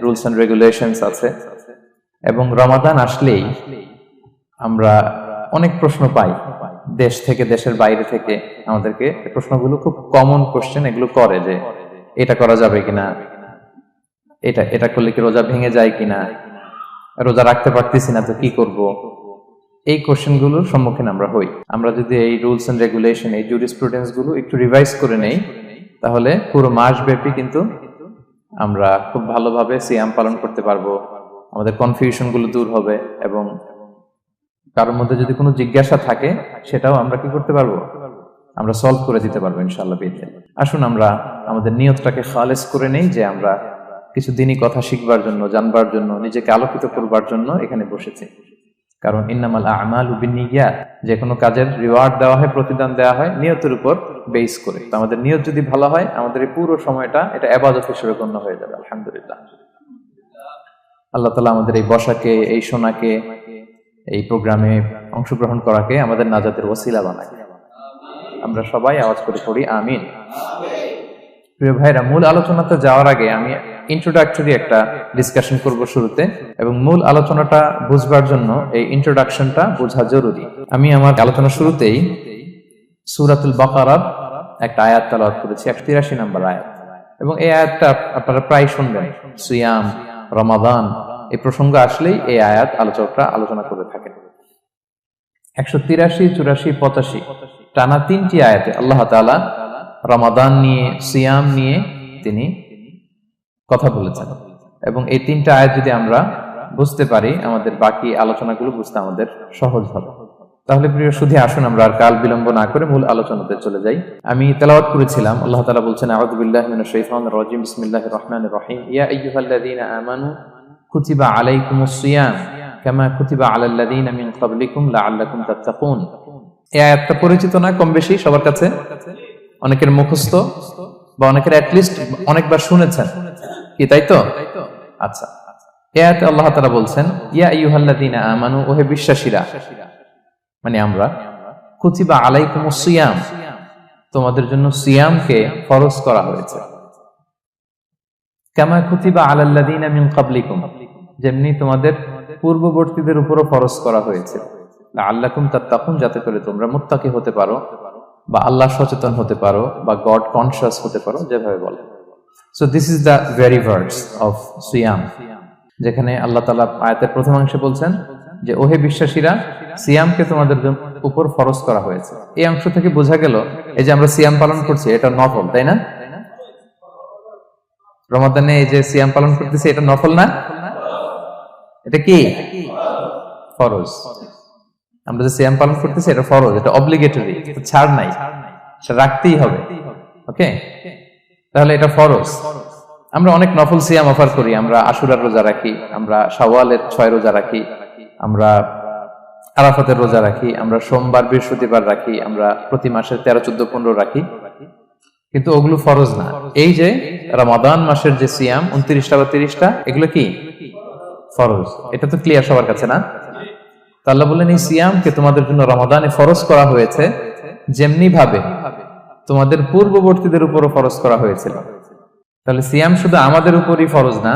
Rules and regulations আছে, এবং রমাদান আসলেই আমরা অনেক প্রশ্ন পাই দেশ থেকে, দেশের বাইরে থেকে। আমাদেরকে প্রশ্নগুলো খুব কমন কোশ্চেন এগুলো করে, যে এটা করা যাবে কিনা, এটা করলে কি রোজা ভেঙে যায় কিনা, রোজা রাখতে পারতেছি না তো কি করব। এই কোশ্চেন গুলোর সম্মুখীন আমরা হই। আমরা যদি এই রুলস এন্ড রেগুলেশন, এই জুরিসপ্রুডেন্স গুলো একটু রিভাইজ করে নেই, তাহলে পুরো মাস ব্যাপী কিন্তু আমরা খুব ভালোভাবে সিয়াম পালন করতে পারবো। আমাদের কনফিউশন গুলো দূর হবে, এবং কারোর মধ্যে যদি কোনো জিজ্ঞাসা থাকে সেটাও আমরা কি করতে পারবো, আমরা সলভ করে দিতে পারবো ইনশাআল্লাহ বিইذনিল্লাহ। আসুন আমরা আমাদের নিয়তটাকে খালেস করে নেই, যে আমরা কিছু দিনই কথা শিখবার জন্য, জানবার জন্য, নিজেকে আলোকিত করবার জন্য এখানে বসেছি। কারণ ইন্নামাল আমালু বিন্নিয়াত, যে কোনো কাজের রিওয়ার্ড দেওয়া হয়, প্রতিদান দেওয়া হয় নিয়তের উপর বেস করে। তো আমাদের নিয়ত যদি ভালো হয়, আমাদের এই পুরো সময়টা এটা ইবাদত হিসেবে গণ্য হয়ে যাবে আলহামদুলিল্লাহ। আল্লাহ তাআলা আমাদের এই বসাকে, এই শোনাকে, এই প্রোগ্রামে অংশগ্রহণ করাকে আমাদের নাজাতের ওসিলা বানায়। আমরা সবাই আওয়াজ করে পড়ি আমিন। প্রিয় ভাইরা, মূল আলোচনাতে যাওয়ার আগে আমি ইন্ট্রোডাক্টরি একটা ডিসকাশন করব শুরুতে, এবং মূল আলোচনাটা বুঝবার জন্য এই ইন্ট্রোডাকশনটা বোঝা জরুরি। আমি আমার আলোচনা শুরুতেই সূরাতুল বাকারার একটা আয়াত তেলাওয়াত করেছি, 183 নম্বর আয়াত, এবং এই আয়াতটা আপনারা প্রায় শুনবেন। সিয়াম, রমাদান এই প্রসঙ্গ আসলেই এই আয়াত আলোচকরা আলোচনা করে থাকেন। 183, 84, 85 টানা 3টি আয়াতে আল্লাহ তাআলা রমাদান নিয়ে, সিয়াম নিয়ে তিনি কথা বলেছেন, এবং এই 3টা আয়াত যদি আমরা বুঝতে পারি, আমাদের বাকি আলোচনাগুলো বুঝতে আমাদের সহজ হবে। তাহলে প্রিয় সুধী, আসুন আমরা আর কাল বিলম্ব না করে মূল আলোচনাতে চলে যাই। আমি তেলাওয়াত করেছিলাম, আল্লাহ তাআলা বলছেন, আউযু বিল্লাহি মিনাশ শাইতানির রাজীম, বিসমিল্লাহির রহমানির রহিম, ইয়া আইয়ুহাল্লাযীনা আমানু কুতিবা আলাইকুমুস সিয়াম কামা কুতিবা আলাল লাযীনা মিন ক্বাবলিকুম লাআল্লাকুম তাত্তাকুন। এই আয়াতটা পরিচিত না কম বেশি সবার কাছে? অনেকের মুখস্থ, বা অনেকের অ্যাট লিস্ট অনেকবার শুনেছেন কি, তাই তো? আচ্ছা, এই আয়াতে আল্লাহ তাআলা বলছেন, ইয়া আইয়ুহাল্লাযীনা আমানু, ওহে বিশ্বাসীরা, মানে আমরা, কুতিবা আলাইকুমুস সিয়াম, তোমাদের জন্য সিয়ামকে ফরজ করা হয়েছে, কামা কুতিবা আলাল লাযীনা মিন ক্বাবলিকুম, যেমনি তোমাদের পূর্ববর্তীদের উপরও ফরজ করা হয়েছে, লাআল্লাকুম তাত্তাকুন, যাতে করে তোমরা মুত্তাকি হতে পারো, বা আল্লাহ সচেতন হতে পারো, বা গড কনশিয়াস হতে পারো, যেভাবে বলে। So this is the very verse of সিয়াম, যেখানে আল্লাহ তাআলা আয়াতের প্রথমাংশে বলছেন যে ওহে বিশ্বাসীরা, সিয়ামকে তোমাদের উপর ফরজ করা হয়েছে। এই অংশ থেকে বোঝা গেল, এই যে আমরা সিয়াম পালন করছি এটা নফল, তাই না? রমাদানে এই যে সিয়াম পালন করতেছি এটা নফল না, এটা কি ফরজ। আমরা যে সিয়াম পালন করতেছি এটা ফরজ, এটা অব্লিগেটরি, ছাড় নাই, সেটা রাখতেই হবে। ওকে, তাহলে এটা ফরজ। আমরা অনেক নফল সিয়াম অফার করি, আমরা আশুরার রোজা রাখি, আমরা শাওয়ালের 6 রোজা রাখি, আমরা আরাফাতের রোজা রাখি, আমরা সোমবার বৃহস্পতিবার রাখি, আমরা প্রতি মাসের 13, 14, 15 রাখি, কিন্তু ওগুলো ফরজ না। এই যে রমাদান মাসের যে সিয়াম 29টা বা 30টা, এগুলো কি ফরজ? এটা তো ক্লিয়ার সবার কাছে না? আল্লাহ বললেন, এই সিয়ামকে তোমাদের জন্য রমাদানে ফরজ করা হয়েছে, যেমনি ভাবে তোমাদের পূর্ববর্তীদের উপরও ফরজ করা হয়েছিল। তাহলে সিয়াম শুধু আমাদের উপরই ফরজ না,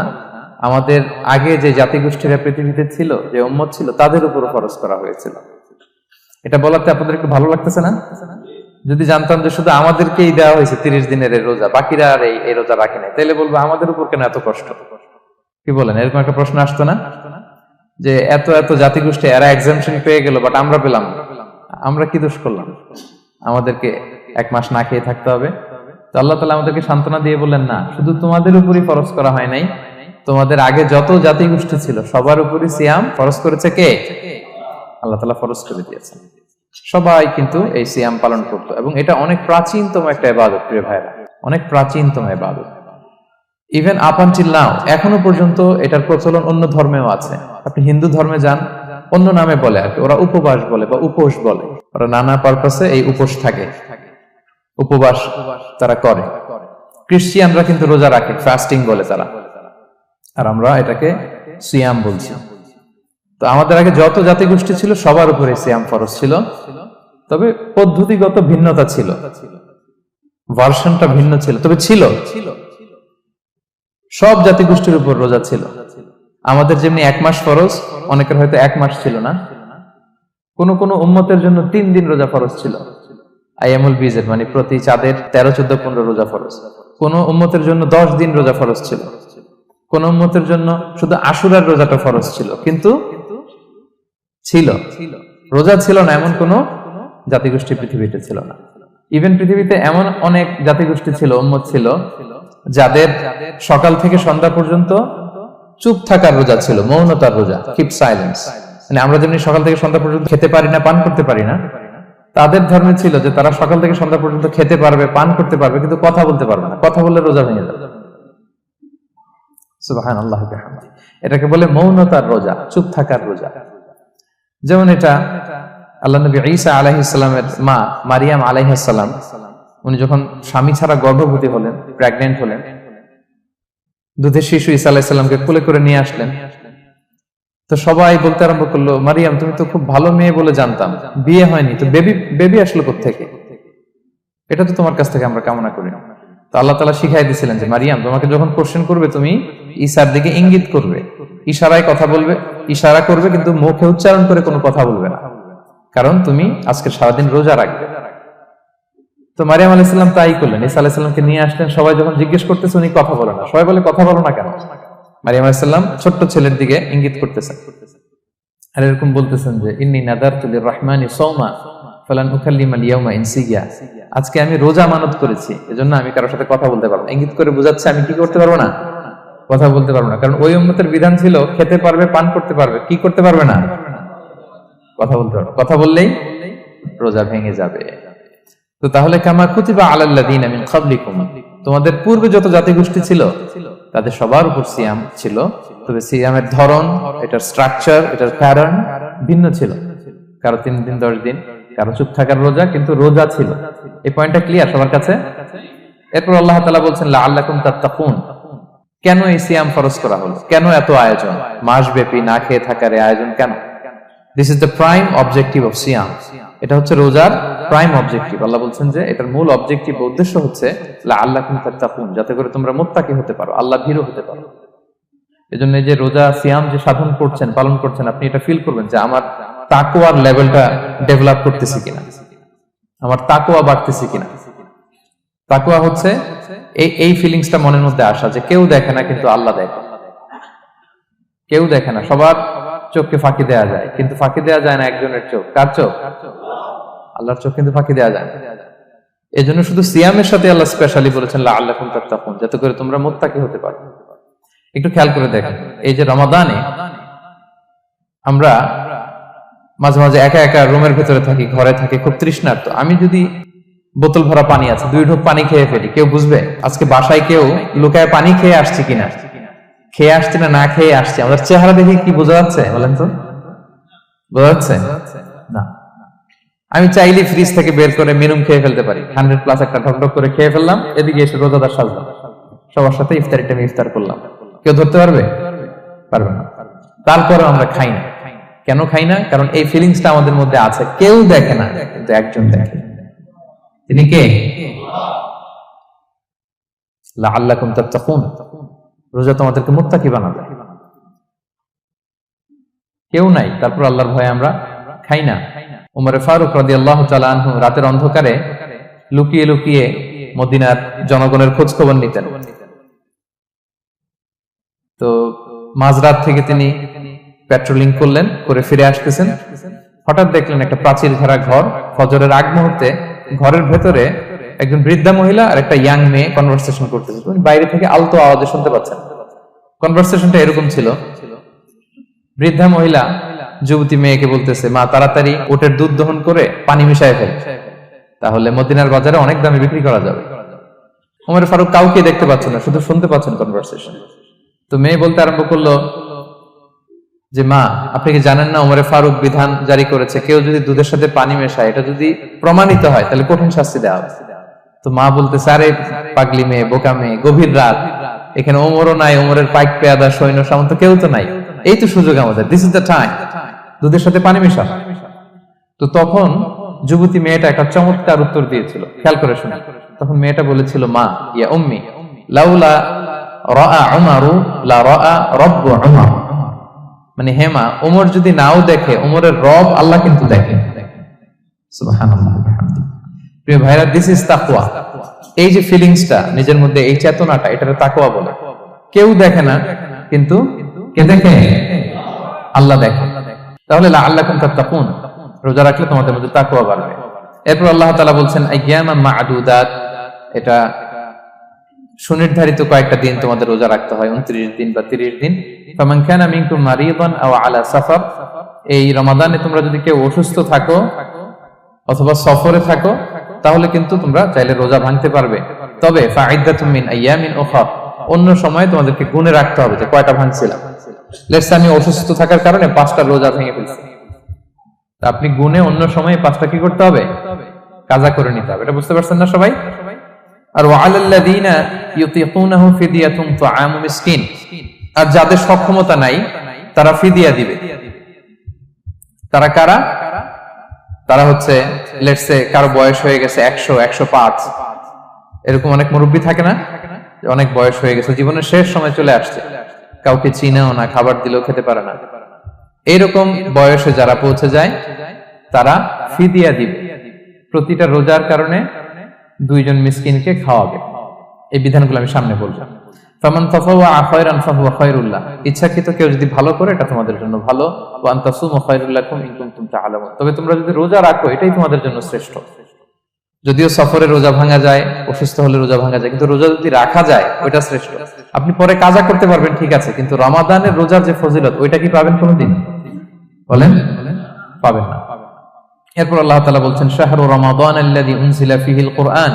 আমাদের আগে যে জাতিগোষ্ঠীরা পৃথিবীতে ছিল, যে উম্মত ছিল, তাদের উপরও ফরজ করা হয়েছিল। এটা বলাতে আপনাদের একটু ভালো লাগতেছে না? যদি জানতাম যে শুধু আমাদেরকেই দেওয়া হয়েছে 30 দিনের এই রোজা, বাকিরা আর এই রোজা রাখে নাই, তাহলে বলবো আমাদের উপর কেন এত কষ্ট? কি বলেন? এরকম একটা প্রশ্ন আসতো না, যে এত এত জাতিগোষ্ঠী এরা এক্সাম্পশন পেয়ে গেল, বাট আমরা পেলাম না, আমরা কি দোষ করলাম? আমাদেরকে 1 মাস না খেয়ে থাকতে হবে? তো আল্লাহ তাআলা আমাদেরকে সান্ত্বনা দিয়ে বললেন, না, শুধু তোমাদের উপরই ফরজ করা হয় নাই, তোমাদের আগে যত জাতিগোষ্ঠী ছিল সবার উপরই সিয়াম ফরজ করেছে কে? আল্লাহ তাআলা ফরজ করে দিয়েছেন। সবাই কিন্তু এই সিয়াম পালন করত, এবং এটা অনেক প্রাচীনতম একটা ইবাদত প্রিয় ভাইরা, অনেক প্রাচীনতম ইবাদত। ইভেন আপ আনটিল নাও, এখনো পর্যন্ত এটার প্রচলন অন্য ধর্মেও আছে। আপনি হিন্দু ধর্মে যান, অন্য নামে বলে আর কি, ওরা উপবাস বলে বা উপোস বলে, ওরা নানা পারপাসে এই উপোস থাকে, উপবাস তারা করে। খ্রিস্টিয়ানরা কিন্তু রোজা রাখে, ফাস্টিং বলে তারা, আর আমরা এটাকে সিয়াম বলছি। তো আমাদের আগে যত জাতিগোষ্ঠী ছিল সবার উপরে সিয়াম ফরজ ছিল, তবে পদ্ধতিগত ভিন্নতা ছিল, ভার্সনটা ভিন্ন ছিল, তবে ছিল। সব জাতিগোষ্ঠীর উপর রোজা ছিল। আমাদের যেমনি 1 মাস ফরজ, অনেকের হয়তো 1 মাস ছিল না। কোন কোন উম্মতের জন্য 3 দিন রোজা ফরজ ছিল, আইয়ামুল বীজের, মানে প্রতি চাঁদের 13, 14, 15 রোজা ফরজ। কোন উম্মতের জন্য 10 দিন রোজা ফরজ ছিল, কোন উম্মতের জন্য শুধু আশুরার রোজাটা ফরজ ছিল। কিন্তু ছিল, রোজা ছিল না এমন কোন জাতিগোষ্ঠী পৃথিবীতে ছিল না। ইভেন পৃথিবীতে এমন অনেক জাতিগোষ্ঠী ছিল, উম্মত ছিল, যাদের সকাল থেকে সন্ধ্যা পর্যন্ত চুপ থাকার রোজা ছিল, মৌনতার রোজা, কিপ সাইলেন্স। মানে আমরা যেমনি সকাল থেকে সন্ধ্যা পর্যন্ত খেতে পারি না, পান করতে পারি না, তাদের ধর্মে ছিল যে তারা সকাল থেকে সন্ধ্যা পর্যন্ত খেতে পারবে, পান করতে পারবে, কিন্তু কথা বলতে পারবে না। কথা বললে রোজা ভেঙে যাবে। সুবহানাল্লাহ বিহামদিহি। এটাকে বলে মৌনতার রোজা, চুপ থাকার রোজা। যেমন এটা আল্লাহ নবী ঈসা আলাইহিস সালামের মা মারিয়াম আলাইহিস সালাম, উনি যখন স্বামী ছাড়া গর্ভবতী হলেন, প্রেগন্যান্ট হলেন, দুধের শিশু ঈসা আলাইহিস সালামকে কোলে করে নিয়ে আসলেন। তো সবাই বলতে আরম্ভ করলো, মারিয়াম তুমি তো খুব ভালো মেয়ে বলে জানতাম, বিয়ে হয়নি, তো বেবি আসলো কোত্থেকে? এটা তো তোমার কাছ থেকে আমরা কামনা করি না। তো আল্লাহ তাআলা শিখাই দিয়েছিলেন যে মারিয়াম, তোমাকে যখন কোশ্চেন করবে তুমি ঈসার দিকে ইঙ্গিত করবে, ইশারায় কথা বলবে, ইশারা করবে, কিন্তু মুখে উচ্চারণ করে কোনো কথা বলবে না, কারণ তুমি আজকে সারাদিন রোজা রাখবে। তো মারিয়াম আলাইহিস সালাম তাই করলেন, ঈসা আলাইহিস সালামকে নিয়ে আসলেন। সবাই যখন জিজ্ঞেস করতেছে উনি কথা বলে না, সবাই বলে কথা বলো না কেন? মারিয়াম আলাইহিস সালাম ছোট্ট ছেলের দিকে ইঙ্গিত করতেছেন আর এরকম বলতেছেন যে ইন্নী নাযারতু লির-রাহমানি সাওমা ফালান উকাল্লিমাল ইয়াওমা ইনসিয়া, আজকে আমি রোজা মানত করেছি, এজন্য আমি কারোর সাথে কথা বলতে পারবো না। ইঙ্গিত করে বোঝাচ্ছে আমি কি করতে পারবো না? কথা বলতে পারবো না। কারণ ওই উম্মতের বিধান ছিল খেতে পারবে, পান করতে পারবে, কি করতে পারবে না? কথা বলতে পারবে। কথা বললেই রোজা ভেঙে যাবে। তো তাহলে কামা কুতিবা আলাল্লাযিনা মিন ক্বাবলিকুম, তোমাদের পূর্বে যত জাতিগোষ্ঠী ছিল তাদের সবার উপর সিয়াম ছিল, তবে সিয়ামের ধরন, এটার স্ট্রাকচার, এটার প্যাটার্ন ভিন্ন ছিল। কারো 3 দিন 10 দিন, কারো চুপ থাকার রোজা, কিন্তু রোজা ছিল। এই পয়েন্টটা ক্লিয়ার সবার কাছে? এরপর আল্লাহ তাআলা বলছেন লাআল্লাকুম তাত্তাকুন, কেন এই সিয়াম ফরজ করা হলো? কেন এত আয়োজন? মাসব্যাপী না খেয়ে থাকার এই আয়োজন কেন? This is the prime objective of সিয়াম। এটা হচ্ছে রোজার প্রাইম অবজেক্টিভ। আল্লাহ বলছেন যে এটার মূল অবজেক্টিভ, উদ্দেশ্য হচ্ছে লাআল্লাকুম তাত্তাকুন, যাতে করে তোমরা মুত্তাকি হতে পারো, আল্লাহ ভীরু হতে পারো। এজন্য এই যে রোজা সিয়াম যে সাধন করছেন, পালন করছেন, আপনি এটা ফিল করবেন যে আমার তাকওয়ার লেভেলটা ডেভেলপ করতেছি কিনা, আমার তাকওয়া বাড়তেছে কিনা। তাকওয়া হচ্ছে এই ফিলিংসটা মনের মধ্যে আসা যে কেউ দেখে না কিন্তু আল্লাহ দেখে। কেউ দেখে না, সবার চোখকে ফাঁকি দেয়া যায়, কিন্তু ফাঁকি দেয়া যায় না একজনের চোখ। কার চোখ? আল্লাহর চোখ কিন্তু ফাঁকি দেয়া যায় না। এই জন্য শুধু সিয়ামের সাথে আল্লাহ স্পেশালি বলেছেন লাআল্লাকুম তাত্তাকুন, যাতে করে তোমরা মুত্তাকি হতে পারো। একটু খেয়াল করে দেখেন, এই যে রমাদানে আমরা মাঝে মাঝে একা একা রুমের ভেতরে থাকি, ঘরে থাকি, খুব তৃষ্ণার্ত। আমি যদি বোতল ভরা পানি আছে, 2 ঢোক পানি খেয়ে ফেলি, কেউ বুঝবে? আজকে বাসায় কেউ লুকায় পানি খেয়ে আসছে কিনা, খেয়ে আসছে না না খেয়ে আসছে, আমাদের চেহারা দেখে কি বোঝা যাচ্ছে বলেন তো? বোঝা যাচ্ছে না। আমি চাইলে ফ্রিজ থেকে বের করে মিনুম খেয়ে ফেলতে পারি, 100+ একটা ঢকঢক করে খেয়ে ফেললাম, এদিকে এসে রোজাদার সাজলাম, সবার সাথে ইফতারি টাইমে ইফতার করলাম। কেউ ধরতে পারবে? পারবে না। তারপরে আমরা খাই না। কেন খাই না? কারণ এই ফিলিংসটা আমাদের মধ্যে আছে, কেউ দেখে না কিন্তু একজন দেখে। তিনি কে? লাআল্লাকুম তাত্তাকুন, রোজা তোমাদেরকে মুত্তাকি বানাবে। কেউ নাই, তারপর আল্লাহর ভয়ে আমরা খাই না। উমর ফারুক রাদিয়াল্লাহু তাআলা আনহু রাতের অন্ধকারে লুকিয়ে লুকিয়ে মদিনার জনগণের খোঁজ খবর নিতেন। তো মাঝরাত থেকে তিনি পেট্রোলিং করলেন, করে ফিরে আসতেছেন, হঠাৎ দেখলেন একটা প্রাচীর ঘেরা ঘর। ফজরের আগ মুহূর্তে ঘরের ভেতরে একজন বৃদ্ধা মহিলা আর একটা ইয়াং মেয়ে কনভারসেশন করতেছে। তুমি বাইরে থেকে আলতো আওয়াজে শুনতে পাচ্ছেন। কনভারসেশনটা এরকম ছিল, বৃদ্ধা মহিলা যুবতী মেয়েকে বলতেছে, মা তাড়াতাড়ি ওটের দুধ দহন করে পানি মিশায় ফেল, তাহলে মদিনার বাজারে অনেক দামে বিক্রি করা যাবে। ওমর ফারুক কাউকে দেখতে পাচ্ছেন না, শুধু শুনতে পাচ্ছেন কনভারসেশন। তো মেয়ে বলতে আরম্ভ করলো যে মা, আপনি কি জানেন না ওমর ফারুক বিধান জারি করেছে, কেউ যদি দুধের সাথে পানি মেশায়, এটা যদি প্রমাণিত হয় তাহলে কঠিন শাস্তি দেওয়া হবে। তো মা বলতেছে, আরে পাগলি মেয়ে, বোকা মেয়ে, গভীর রাত, এখানে ওমরও নাই, ওমরের পাইক পেয়াদা সৈন্য সামন্ত কেউ তো নাই, এই তো সুযোগ আমাদের, দিস ইজ দ্য টাইম, দুধের সাথে পানি মেশা। তো তখন যুবতী মেয়েটা একটা চমৎকার উত্তর দিয়েছিল, খেয়াল করে শুনে। তখন মেয়েটা বলেছিল, মা ইয়া উম্মি লাউলা রাআ উমারু লা রাআ রাব্বু উমর, মানে হেমা ওমর যদি নাও দেখে ওমরের রব আল্লাহ কিন্তু দেখে। সুবহানাল্লাহ বিহামদিহি। প্রিয় ভাইরা, দিস ইজ তাকওয়া। এই যে ফিলিংসটা নিজের মধ্যে, এই চেতনাটা, এটারে তাকওয়া বলে। কেউ দেখে না, কিন্তু কে দেখে? আল্লাহ দেখে। তাহলে লাআল্লাকুম তাত্তাকুন, রোজা রাখলে তোমাদের মধ্যে তাকওয়া বাড়বে। এরপর আল্লাহ তাআলা বলছেন আইয়ামান মা'দুদাত, এটা সুনির্ধারিত কয়েকটা দিন তোমাদের রোজা রাখতে হয়, 29 দিন বা 30 দিন। ফামান কানা মিনকুম মারিদান আও আলা সাফার, এই রমাদানে তোমরা যদি কেউ অসুস্থ থাকো অথবা সফরে থাকো তাহলে কিন্তু তোমরা চাইলে রোজা ভাঙতে পারবে। তবে ফাইদাতুম মিন আইয়ামিন উখরা, অন্য সময় তোমাদেরকে গুণে রাখতে হবে যে কয়টা ভাঙছিলাম। লেটস সে আমি অসুস্থ থাকার কারণে 5টা রোজা ভেঙে ফেলছি, আপনি গুণে অন্য সময় 5টা কি করতে হবে? কাজা করে নিতে হবে। এটা বুঝতে পারছেন না সবাই? আর ওয়ালাল্লাযীনা ইউতিকুনাহু ফিদিয়াতুন তুআমু মিসকিন, আর যাদের সক্ষমতা নাই তারা ফিদিয়া দিবে। তারা কারা? তারা হচ্ছে লেটস সে কারো বয়স হয়ে গেছে 100, 105, এরকম অনেক মুরব্বী থাকে না, অনেক বয়স হয়ে গেছে, জীবনের শেষ সময় চলে আসছে, কাউকে চিনেও না, খাবার দিলেও খেতে পারে না। এইরকম বয়সে যারা পৌঁছে যায় তারা ফিদিয়া দিবে। প্রতিটা রোজার কারণে 2 জন মিসকিনকে খাওয়াবে। এই বিধানগুলো আমি সামনে বলবো। ফামান তাফাওয়া খায়রান ফাহুয়া খায়রুল লাহ, ইচ্ছাকৃত কেউ যদি ভালো করে এটা তোমাদের জন্য ভালো। ওয়া আন তাসুমু খায়রুল লাকুম ইন কুনতুম তা'লামুন, তবে তোমরা যদি রোজা রাখো এটাই তোমাদের জন্য শ্রেষ্ঠ। যদিও সফরে রোজা ভাঙা যায়, অসুস্থ হলে রোজা ভাঙা যায়, কিন্তু রোজা যদি রাখা যায় ওইটা শ্রেষ্ঠ। আপনি পরে কাজা করতে পারবেন, ঠিক আছে, কিন্তু রমাদানের রোজার যে ফজিলত ওইটা কি পাবেন কোনোদিন? বলেন, পাবেন না। এরপর আল্লাহ তাআলা বলছেন শাহরু রমাদান আল্লাযী উনজিলা ফীহিল কুরআন,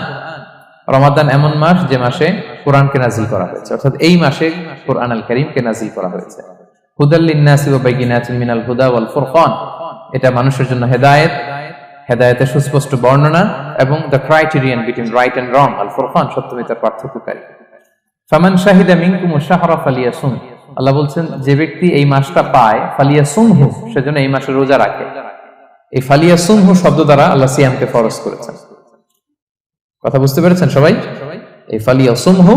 রমাদান এমন মাস যে মাসে কোরআনকে নাযিল করা হয়েছে, অর্থাৎ এই মাসে কোরআন আল কারীমকে নাযিল করা হয়েছে। হুদাল লিন-নাসি ওয়া বাইয়িনাতিন মিনাল হুদা ওয়াল ফুরকান, এটা মানুষের জন্য হেদায়েত, হেদায়েতের সুস্পষ্ট বর্ণনা, এবং the criterion between right and wrong, আল ফুরকান সত্য মিথ্যার পার্থক্যকারী। ফামান শাহিদা মিনকুমুশ শাহরা ফালিয়াসুম, আল্লাহ বলছেন যে ব্যক্তি এই মাসটা পায় ফালিয়াসুমহু, সেজন্য এই মাসে রোজা রাখে। এই ফালিয়াসুমহু শব্দ দ্বারা আল্লাহ সিয়ামকে ফরজ করেছেন। কথা বুঝতে পেরেছেন সবাই? এই ফালিয়াসুমহু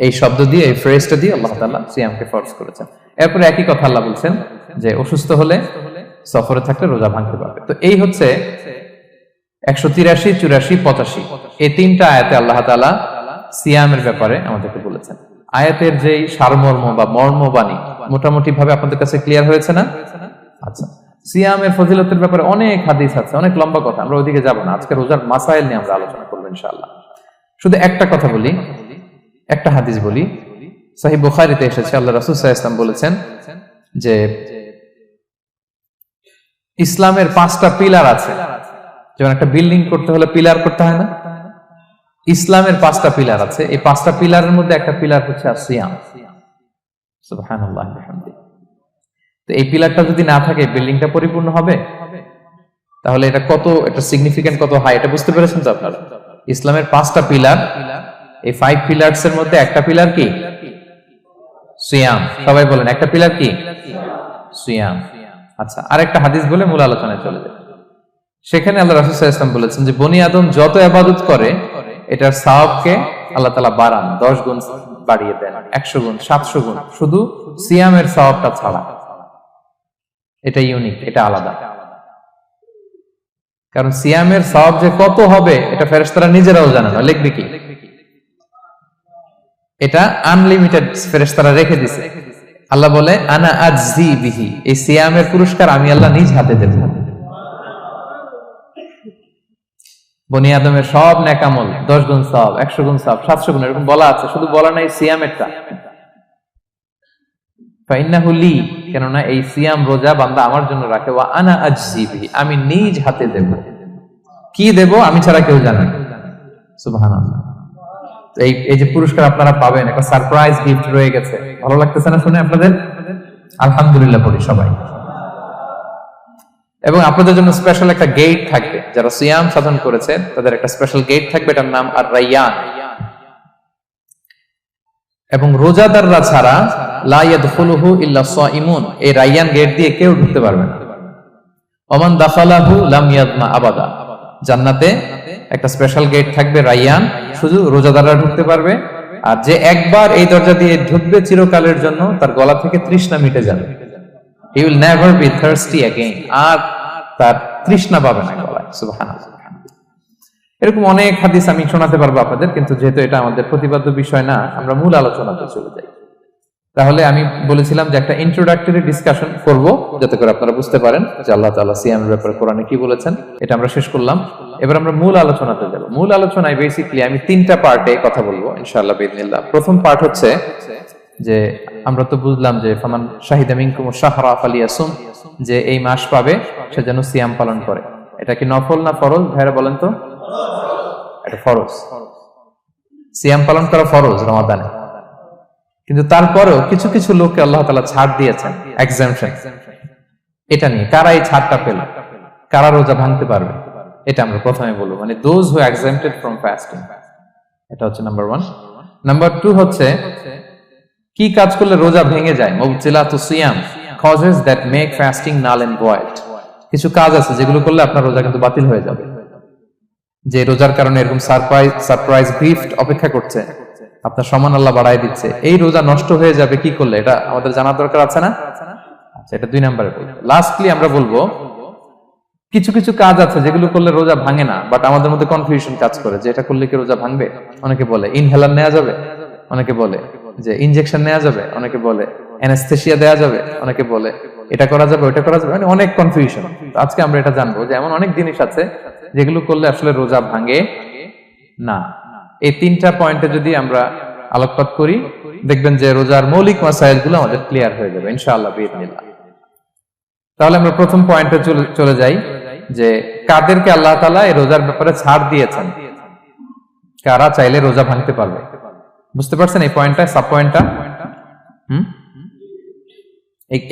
এই শব্দ দিয়ে, এই ফ্রেজটা দিয়ে আল্লাহ তাআলা সিয়ামকে ফরজ করেছেন। এরপর একই কথা আল্লাহ বলছেন যে অসুস্থ হলে, সফরে থাকলে রোজা ভাঙতে পারবে। তো এই হচ্ছে 183, 84, 85 এই 3টা আয়াতে আল্লাহ তাআলা সিয়ামের ব্যাপারে আমাদেরকে বলেছেন। আয়াতের যেই সারমর্ম বা মর্মবাণী মোটামুটি ভাবে আপনাদের কাছে ক্লিয়ার হয়েছে না? আচ্ছা, সিয়ামের ফজিলতের ব্যাপারে অনেক হাদিস আছে, অনেক লম্বা কথা, আমরা ওইদিকে যাব না। আজকে রোজার মাসাইল নিয়ে আমরা আলোচনা করব ইনশাআল্লাহ। শুধু একটা কথা বলি, একটা হাদিস বলি। সহিহ বুখারীতে এসেছে, আল্লাহ রাসূল সাল্লাল্লাহু আলাইহি ওয়াসাল্লাম বলেছেন যে ইসলামের 5টা পিলার আছে। যেমন একটা বিল্ডিং করতে হলে পিলার করতে হয় না? ইসলামের 5টা পিলার আছে। এই 5টা পিলারের মধ্যে একটা পিলার হচ্ছে সিয়াম। সুবহানাল্লাহ বিহামদিহি। তো এই পিলারটা যদি না থাকে বিল্ডিংটা পরিপূর্ণ হবে? তাহলে এটা কত, এটা সিগনিফিকেন্ট কত হাই, এটা বুঝতে পেরেছেন তো আপনারা? ইসলামের 5টা পিলার, এই 5 পিলারস এর মধ্যে একটা পিলার কি? সিয়াম। সবাই বলেন, একটা পিলার কি? সিয়াম। আচ্ছা, আরেকটা হাদিস বলে মূল আলোচনায় চলে যায়। সেখানে আল্লাহ রাসূল সাল্লাল্লাহু আলাইহি ওয়াসাল্লাম বলেছেন যে বনি আদম যত ইবাদত করে এটার সওয়াবকে আল্লাহ তাআলা বাড়ান, 10 গুণ বাড়িয়ে দেন, 100 গুণ, 700 গুণ, শুধু সিয়ামের সওয়াবটা ছাড়া। এটা ইউনিক, এটা আলাদা। কারণ সিয়ামের সওয়াব যে কত হবে এটা ফেরেশতারা নিজেরাও জানে না, লিখবে কি? এটা আনলিমিটেড ফেরেশতারা রেখে দিয়েছে। আল্লাহ বলে আনা আজজি বিহি, এই সিয়ামের পুরস্কার আমি আল্লাহ নিজ হাতে দেব। বনি আদমের সব নেক আমল 10 গুণ সওয়াব, 100 গুণ সওয়াব, 700 গুণ, এরকম বলা আছে, শুধু বলা নাই সিয়ামেরটা। ফাইন্নাহু লি, কেননা এই সিয়াম রোজা বান্দা আমার জন্য রাখে। ওয়া আনা আজজি বিহি, আমি নিজ হাতে দেব। কি দেব আমি ছাড়া কেউ জানে না। সুবহানাল্লাহ। এই যে পুরস্কার আপনারা পাবেন, একটা সারপ্রাইজ গিফট রয়ে গেছে। ভালো লাগতেছে না শুনে আপনাদের? আলহামদুলিল্লাহ বলি সবাই। এবং আপনাদের জন্য স্পেশাল একটা গেট থাকবে, যারা সিয়াম সাধন করেছে তাদের একটা স্পেশাল গেট থাকবে, এটার নাম আর রাইয়ান। এবং রোজাদাররা ছাড়া লা ইয়াদখুলুহু ইল্লা সাইমুন, এই রাইয়ান গেট দিয়ে কেউ ঢুকতে পারবে না। ওমান দাখালাহু লাম ইয়াদমা আবাদা, জান্নাতে একটা স্পেশাল গেট থাকবে রাইয়ান, শুধু রোজাদাররা ঢুকতে পারবে, আর যে একবার এই দরজা দিয়ে ঢুকবে চিরকালের জন্য তার গলা থেকে তৃষ্ণা মিটে যাবে। He will never be thirsty again. আর তার তৃষ্ণা পাবে না গলায়। সুবহানাল্লাহ। এরকম অনেক হাদিস আমি শোনাতে পারবো আপনাদের, কিন্তু যেহেতু এটা আমাদের প্রতিপাদ্য বিষয় না, আমরা মূল আলোচনাতে চলে যাই। তাহলে আমি বলেছিলাম যে একটা ইন্ট্রোডাক্টরি ডিসকাশন করব, যাতে করে আপনারা বুঝতে পারেন যে আল্লাহ তাআলা সিয়ামের ব্যাপারে কোরআনে কি বলেছেন। এটা আমরা শেষ করলাম, এবার আমরা মূল আলোচনাতে যাব। মূল আলোচনায় বেসিক্যালি আমি 3টা পার্টে কথা বলবো ইনশাআল্লাহ বিইذনিল্লাহ। প্রথম পার্ট হচ্ছে যে আমরা তো বুঝলাম যে ফামান শাহিদা মিনকুম শাহরা ফালিয়াসুম, যে এই মাস পাবে সে যেন সিয়াম পালন করে। এটা কি নফল না ফরজ ভাইরা বলেন তো? এটা ফরজ। সিয়াম পালন করা ফরজ রমাদানে, কিন্তু তারপরেও কিছু কিছু লোককে আল্লাহ তাআলা ছাড় দিয়েছেন, এক্সাম্পশন। এটা নিয়ে কারা এই ছাড়টা পেল, কারা রোজা ভাঙতে পারবে, এটা আমরা প্রথমে বলবো। মানে দোজ হু এক্সাম্পটেড ফ্রম ফাস্টিং, এটা হচ্ছে নাম্বার 1। নাম্বার 2 হচ্ছে কি কাজ করলে রোজা ভেঙে যায়। মুবতিলাতুস সিয়াম, causes that make fasting null and void. কিছু কাজ আছে যেগুলো করলে আপনার রোজা কিন্তু বাতিল হয়ে যাবে। যে রোজার কারণে এরকম সারপ্রাইজ গিফট অপেক্ষা করছে, আপনার সম্মান আল্লাহ বাড়ায় দিচ্ছে, এই রোজা নষ্ট হয়ে যাবে কি করলে, এটা আমাদের জানার দরকার আছে না? আচ্ছা, এটা 2 নম্বরে বলবো। লাস্টলি আমরা বলবো কিছু কিছু কাজ আছে যেগুলো করলে রোজা ভাঙে না, বাট আমাদের মধ্যে কনফিউশন কাজ করে যে এটা করলে কি রোজা ভাঙবে। অনেকে বলে ইনহেলার নেওয়া যাবে, অনেকে বলে যে ইনজেকশন নেওয়া যাবে, অনেকে বলে অ্যানেস্থেসিয়া দেওয়া যাবে, অনেকে বলে এটা করা যাবে ওটা করা যাবে, মানে অনেক কনফিউশন। আজকে আমরা এটা জানবো যে এমন অনেক জিনিস আছে যেগুলো করলে আসলে রোজা ভাঙে না। এই 3টা পয়েন্টে যদি আমরা আলোকপাত করি, দেখবেন যে রোজার মৌলিক মাসাইল গুলো আমাদের ক্লিয়ার হয়ে যাবে ইনশাআল্লাহ বিইذনিল্লাহ। তাহলে আমরা প্রথম পয়েন্টে চলে যাই যে কাদেরকে আল্লাহ তাআলা এই রোজার ব্যাপারে ছাড় দিয়েছেন, কারা চাইলে রোজা ভাঙতে পারবে। বুঝতে পারছেন এই পয়েন্টটা, সাব পয়েন্টটা?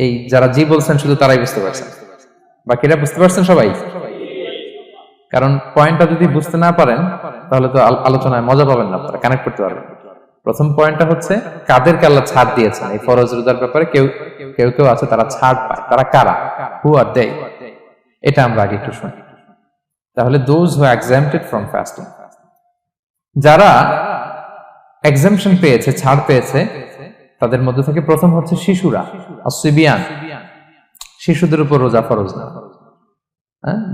এই যারা জি বলছেন শুধু তারাই বুঝতে পারছেন, বাকিরা বুঝতে পারছেন সবাই? কারণ পয়েন্টটা যদি বুঝতে না পারেন তাহলে তো আলোচনায় মজা পাবেন না, আপনারা কানেক্ট করতে পারবেন। প্রথম পয়েন্টটা হচ্ছে কাদেরকে আল্লাহ ছাড় দিয়েছেন এই ফরজ রোজার ব্যাপারে। কেউ কেউ আছে তারা ছাড় পায়, তারা কারা? হু আর দে? এটা আমরা আগে একটু শুনি। তাহলে দোজ হু এক্সাম্পটেড ফ্রম ফাস্টিং, যারা এক্সাম্পশন পেয়েছে, ছাড় পেয়েছে, তাদের মধ্যে থেকে প্রথম হচ্ছে শিশুরা, আসিবিয়ান। শিশুদের উপর রোজা ফরজ না,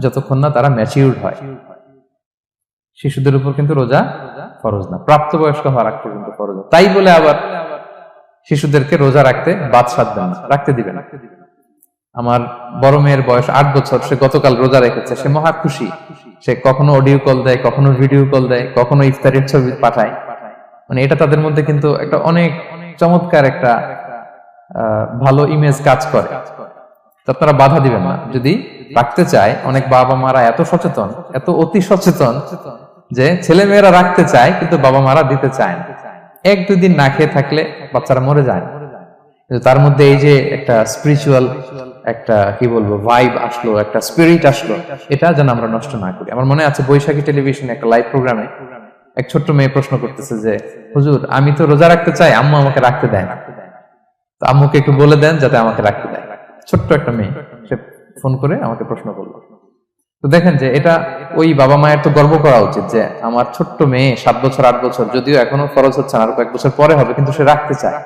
যতক্ষণ না তারা ম্যাচিউরড হয়। শিশুদের উপর কিন্তু রোজা ফরজ না, প্রাপ্তবয়স্ক হওয়ার আগ পর্যন্ত ফরজ। তাই বলে আবার শিশুদেরকে রোজা রাখতে বাদ সাধবেন না, রাখতে দিবেন। আমার বড় মেয়ের বয়স 8 বছর, সে গতকাল রোজা রেখেছে, সে মহা খুশি। সে কখনো অডিও কল দেয়, কখনো ভিডিও কল দেয়, কখনো ইফতারের ছবি পাঠায়। মানে এটা তাদের মধ্যে কিন্তু একটা অনেক চমৎকার একটা ভালো ইমেজ কাজ করে। তো আপনারা বাধা দিবেন না যদি রাখতে চায়। অনেক বাবা মারা এত সচেতন, এত অতি সচেতন যে ছেলে মেয়েরা রাখতে চায় কিন্তু বাবা মারা দিতে চায় না। 1-2 দিন না খেয়ে থাকলে বাচ্চারা মরে যায়, কিন্তু তার মধ্যে এই যে একটা স্পিরিচুয়াল একটা কি বলবো ভাইব আসলো, একটা স্পিরিট আসলো, এটা যেন আমরা নষ্ট না করি। আমার মনে আছে বৈশাখী টেলিভিশনে একটা লাইভ প্রোগ্রামে এক ছোট্ট মেয়ে প্রশ্ন করতেছে যে হুজুর আমি তো রোজা রাখতে চাই, আম্মু আমাকে রাখতে দেয় না, তো আম্মুকে একটু বলে দেন যাতে আমাকে রাখতে দেয়। ছোট্ট একটা মেয়ে, সে ফোন করে আমাকে প্রশ্ন করলো। তো দেখেন যে এটা ওই বাবা মায়ের তো গর্ব করা উচিত যে আমার ছোট্ট মেয়ে 7 বছর 8 বছর, যদিও এখনো ফরজ হচ্ছে না, আরো কয়েক বছর পরে হবে, কিন্তু সে রাখতে চায়,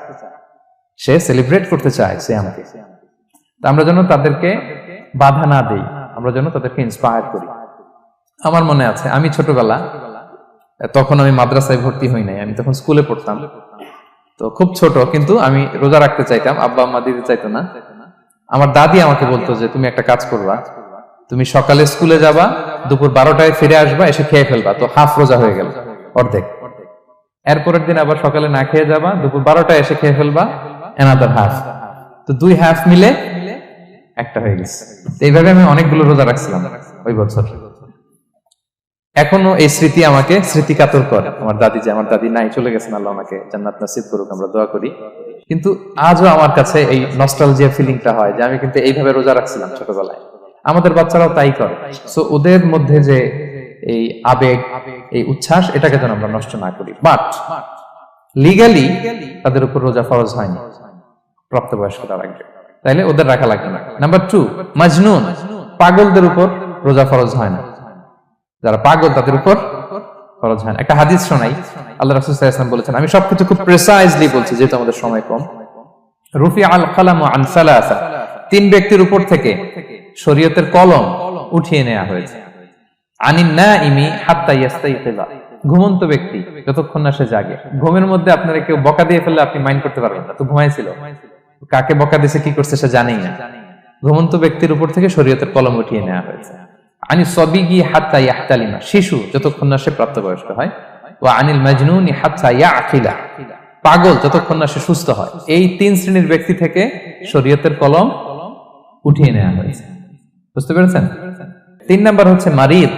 সে সেলিব্রেট করতে চায় সিয়ামকে। তো আমরা যেন তাদেরকে বাধা না দেই, আমরা যেন তাদেরকে ইন্সপায়ার করি। আমার মনে আছে আমি ছোটবেলা, তখন আমি মাদ্রাসায় ভর্তি হই নাই, আমি তখন স্কুলে পড়তাম, তো খুব ছোট, কিন্তু আমি রোজা রাখতে চাইতাম, আব্বা আম্মা দিতে চাইতো না। আমার দাদি আমাকে বলতো যে তুমি একটা কাজ করবা, তুমি সকালে স্কুলে যাবা, দুপুর 12টায় ফিরে আসবা, এসে খেয়ে ফেলবা, তো হাফ রোজা হয়ে গেল, অর্ধেক। এরপরের দিন আবার সকালে না খেয়ে যাবা, দুপুর 12টায় এসে খেয়ে ফেলবা, অ্যানাদার হাফ, তো 2 হাফ মিলে একটা হয়ে গেছে। এইভাবে আমি অনেকগুলো রোজা রাখছিলাম ওই বছর। এখনো এই স্মৃতি আমাকে স্মৃতিকাতর করে। আমার দাদি, যে আমার দাদি নাই, চলে গেছেন, আল্লাহ আমাকে জান্নাত নসিব করুক, আমরা দোয়া করি। কিন্তু আজও আমার কাছে এই নস্টালজিয়া ফিলিংটা হয় যে আমি কিন্তু এইভাবে রোজা রাখছিলাম ছোটবেলায়। আমাদের বাচ্চারাও তাই করে। সো ওদের মধ্যে যে এই আবেগ, এই উচ্ছ্বাস, এটাকে যেন আমরা নষ্ট না করি। বাট লিগালি তাদের উপর রোজা ফরজ হয়নি, প্রাপ্তবয়স্করা রাখবে, তাইলে ওদের রাখা লাগবে না। নাম্বার 2, মাজনুন, পাগলদের উপর রোজা ফরজ হয় না। যারা পাগল তাদের উপর ফরজ হয় না। একটা হাদিস শোনাই, আল্লাহ রাসূল সাল্লাল্লাহু আলাইহি ওয়াসাল্লাম বলেছেন, আমি সবকিছু খুব প্রিসাইজলি বলছি যেহেতু আমাদের সময় কম। রুফি আল কালাম আন সালাসা, 3 ব্যক্তির উপর থেকে শরীয়তের কলম উঠিয়ে নেওয়া হয়েছে। আনিন নাইমি হাত্তা ইয়াস্তাইকিযা, ঘুমন্ত ব্যক্তি যতক্ষণ না সে জাগে। ঘুমের মধ্যে আপনারা কেউ বকা দিয়ে ফেললে আপনি মাইন্ড করতে পারবেন না, তো ঘুমাইছিল, কাকে বকা দিয়েছে কি করছে সে জানেই না। ঘুমন্ত ব্যক্তির উপর থেকে শরীয়তের কলম উঠিয়ে নেওয়া হয়েছে। আনি সবিগি হাত্তা ইয়াহতালিমা, শিশু যতক্ষণ না সে প্রাপ্তবয়স্ক হয়। ওয়া আনিল মাজনুনি হাত্তা ইয়াকিলা, পাগল যতক্ষণ না সে সুস্থ হয়। এই 3 শ্রেণীর ব্যক্তি থেকে শরীয়তের কলম উঠিয়ে নেওয়া হয়েছে। বুঝতে পেরেছেন? 3 নাম্বার হচ্ছে মারিদ।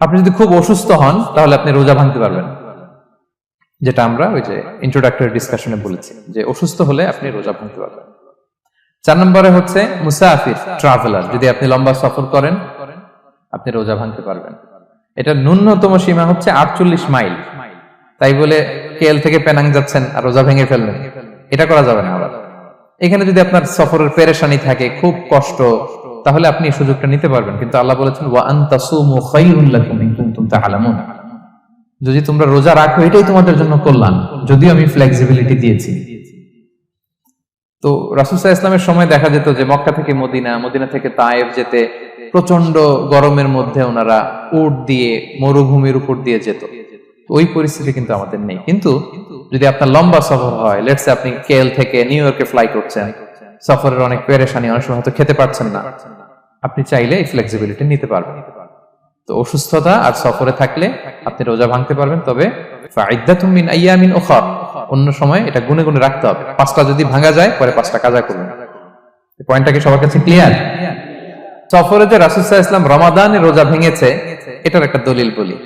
আপনি যদি খুব অসুস্থ হন তাহলে আপনি রোজা ভাঙতে পারবেন, যেটা আমরা ওই যে ইন্ট্রোডাক্টরি ডিসকাশনে বলেছি যে অসুস্থ হলে আপনি রোজা ভাঙতে পারবেন। 4 নম্বরে হচ্ছে মুসাফির, ট্রাভেলার, যদি আপনি লম্বা সফর করেন আপনি রোজা ভাঙতে পারবেন। এটা ন্যূনতম সীমা হচ্ছে 48 মাইল। তাই বলে কেএল থেকে পেনাং যাচ্ছেন আর রোজা ভেঙে ফেললেন, এটা করা যাবে না। আবার এখানে যদি আপনার সফরের পেরেশানি থাকে, খুব কষ্ট, তাহলে আপনি এই সুযোগটা নিতে পারবেন। কিন্তু আল্লাহ বলেছেন ওয়া আনতাসুমু খায়রুল লাকুম ইন কুনতুম তা'লামুন, যদি তোমরা রোজা রাখো এটাই তোমাদের জন্য কল্যাণ, যদিও আমি ফ্লেক্সিবিলিটি দিয়েছি। তো রাসূল সাল্লাল্লাহু আলাইহি ওয়াসাল্লামের সময় দেখা যেত যে মক্কা থেকে মদিনা, মদিনা থেকে তায়েফ যেতে প্রচন্ড গরমের মধ্যে ওনারা উট দিয়ে মরুভূমির উপর দিয়ে যেত। ওই পরিস্থিতি কিন্তু আমাদের নেই। কিন্তু যদি আপনার লম্বা সফর হয়, লেটস সে আপনি কেএল থেকে নিউ ইয়র্কে ফ্লাই করছেন, সফরের অনেক পেরেশানি, অনেক সময় হয়তো খেতে পারছেন না, আপনি চাইলে এই ফ্লেক্সিবিলিটি নিতে পারবেন। তো অসুস্থতা আর সফরে থাকলে আপনি রোজা ভাঙতে পারবেন, তবে ফাইদ্দাতুম মিন আইয়ামিন উখর, অন্য সময় এটা গুনে গুনে রাখতে হবে। 5টা যদি ভাঙা যায় পরে 5টা কাজা করবেন। এই পয়েন্টটা কি সবার কাছে ক্লিয়ার? সফরে যে রাসূল সাল্লাল্লাহু আলাইহি ওয়াসাল্লাম রমাদানে রোজা ভেঙেছে এটার একটা দলিল বলি।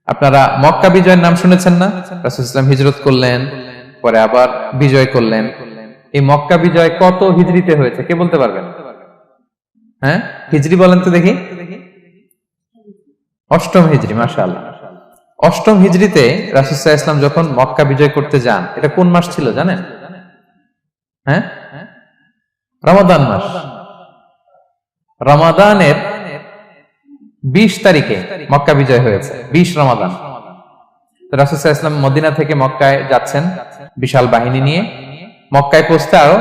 আপনারা মক্কা বিজয়ের নাম শুনেছেন না? রাসূল সাল্লাল্লাহু আলাইহি ওয়াসাল্লাম হিজরত করলেন, পরে আবার বিজয় করলেন। এই মক্কা বিজয় কত হিজরিতে হয়েছে কে বলতে পারবেন? হ্যাঁ, হিজরি বলেন তো দেখি। 8ম হিজরি, মাশাআল্লাহ। 8ম হিজরিতে রাসূল সাল্লাল্লাহু আলাইহি ওয়াসাল্লাম যখন মক্কা বিজয় করতে যান, এটা কোন মাস ছিল জানেন? হ্যাঁ, রমাদান মাস। রমাদানের 20 তারিখে মক্কা বিজয় হয়েছে, 20 রমাদান। তো রাসূল সাল্লাল্লাহু আলাইহি ওয়াসাল্লাম মদিনা থেকে মক্কায় যাচ্ছেন বিশাল বাহিনী নিয়ে। মক্কায় পৌঁছতে আরো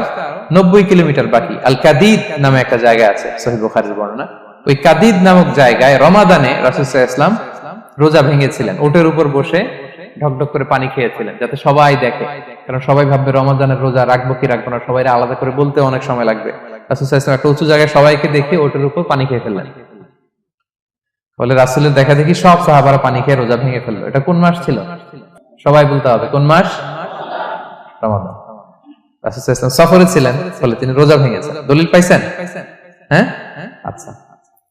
90 কিলোমিটার বাকি। আল কাদিদ নামে একটা জায়গা আছে, সহিহ বুখারীর বর্ণনা। ওই কাদিদ নামক জায়গায় রমাদানে রাসূল সাল্লাল্লাহু আলাইহি ওয়াসাল্লাম রোজা ভেঙেছিলেন, ওটের উপর বসে ঢকঢক করে পানি খেয়েছিলেন, যাতে সবাই দেখে। কারণ সবাই ভাববে রমাদানের রোজা রাখবো কি রাখবো না, সবাই আলাদা করে বলতে অনেক সময় লাগবে। রাসূল সাল্লাল্লাহু আলাইহি ওয়াসাল্লাম একটা উঁচু জায়গায় সবাইকে দেখে ওটের উপর পানি খেয়ে ফেললেন। বলে রাসূলের দেখা দেখি সব সাহাবারা পানি খেয়ে রোজা ভেঙে ফেললো। এটা কোন মাস ছিল? সবাই বলতে হবে কোন মাস? রমাদান। রাসূল সাল্লাল্লাহু আলাইহি ওয়াসাল্লাম সফরে ছিলেন, ফলে তিনি রোজা ভেঙেছেন। দলিল পাইছেন? হ্যাঁ, আচ্ছা,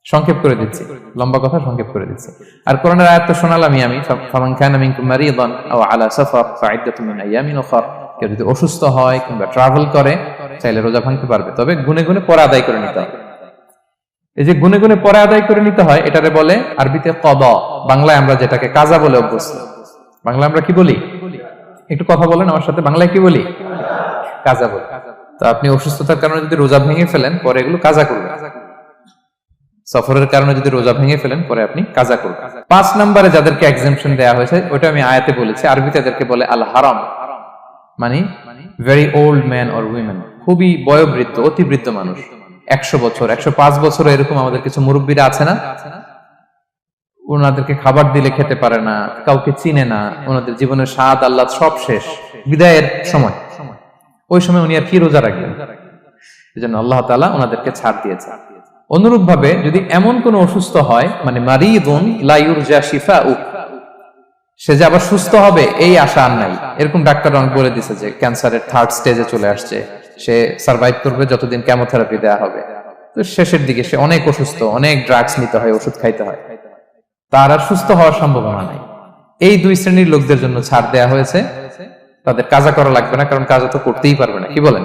সংক্ষেপ করে দিচ্ছি, লম্বা কথা সংক্ষেপ করে দিচ্ছি। আর কোরআনের আয়াত তো শোনালামই আমি, ফামান কানা মিনকুম মারিদান আও আলা সাফার ফাইদ্দাতুম মিন আইয়ামিন উখর। কেউ যদি অসুস্থ হয় কিংবা ট্রাভেল করে চাইলে রোজা ভাঙতে পারবে, তবে গুনে গুনে পরে আদায় করে নিতে হবে। এই যে গুনে গুনে পরে আদায় করে নিতে হয়, এটারে বলে আরবিতে কদা, বাংলায় আমরা যেটাকে কাজা বলে অভ্যস্ত। বাংলা আমরা কি বলি? একটু কথা বলেন আমার সাথে, বাংলায় কি বলি? কাজা বলি। তো আপনি অসুস্থতার কারণে যদি রোজা ভেঙে ফেলেন পরে এগুলো কাজা করবেন। সফরের কারণে যদি রোজা ভেঙে ফেলেন পরে আপনি কাজা করবেন। 5 নম্বরে যাদেরকে এক্সেম্পশন দেয়া হয়েছে ওটা আমি আয়াতে বলেছি, আরবিতে তাদেরকে বলে আল হারাম, মানে very old man or women, খুবই বয়োবৃদ্ধ, অতিবৃদ্ধ মানুষ, 100 বছর 105 বছর এরকম আমাদের কিছু মুরব্বীরা আছে না, ওনাদেরকে খাবার দিলে খেতে পারে না, কাউকে চিনে না, ওনাদের জীবনের স্বাদ আল্লাহ সব শেষ, বিদায়ের সময়। ওই সময় উনি আর কি রোজা রাখবেন? এজন্য আল্লাহ তাআলা ওনাদেরকে ছাড় দিয়েছে। অনুরূপ ভাবে যদি এমন কোন অসুস্থ হয়, মানে মারিদুন লা ইউরজা শিফাউ, সে যে আবার সুস্থ হবে এই আশা আর নাই, এরকম ডাক্তার অনেক বলে দিছে যে ক্যান্সারের 3rd স্টেজে চলে আসছে, সে সার্ভাইভ করবে যতদিন কেমোথেরাপি দেওয়া হবে। তো শেষের দিকে সে অনেক অসুস্থ, অনেক ড্রাগস নিতে হয়, ওষুধ খাইতে হয়, তার আর সুস্থ হওয়ার সম্ভাবনা নাই। এই 2 শ্রেণীর লোকদের জন্য ছাড় দেয়া হয়েছে, তাদের কাজা করা লাগবে না, কারণ কাজা তো করতেই পারবে না। কি বলেন?